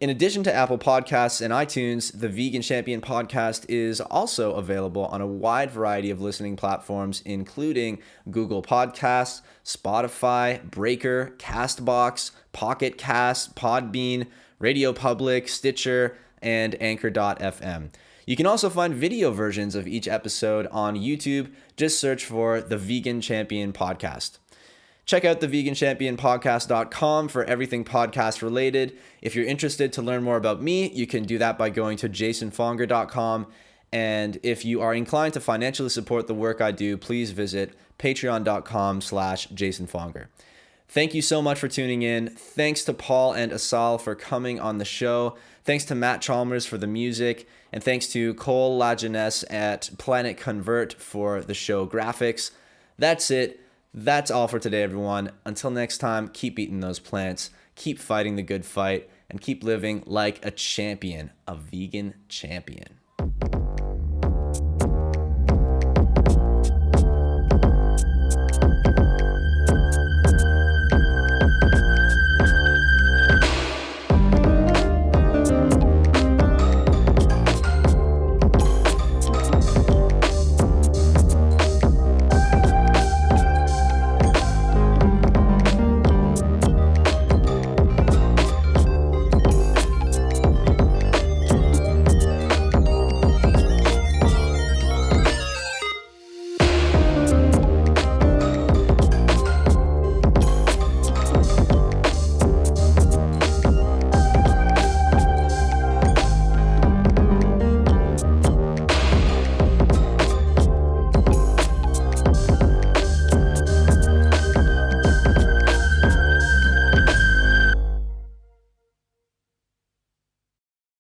In addition to Apple Podcasts and iTunes, the Vegan Champion podcast is also available on a wide variety of listening platforms, including Google Podcasts, Spotify, Breaker, Castbox, Pocket Cast, Podbean, Radio Public, Stitcher, and Anchor.fm. You can also find video versions of each episode on YouTube. Just search for the Vegan Champion Podcast. Check out the veganchampionpodcast.com for everything podcast related. If you're interested to learn more about me, you can do that by going to jasonfonger.com. And if you are inclined to financially support the work I do, please visit patreon.com/jasonfonger. Thank you so much for tuning in. Thanks to Paul and Asal for coming on the show. Thanks to Matt Chalmers for the music. And thanks to Cole Lajeunesse at Planet Convert for the show graphics. That's it. That's all for today, everyone. Until next time, keep eating those plants, keep fighting the good fight, and keep living like a champion, a vegan champion.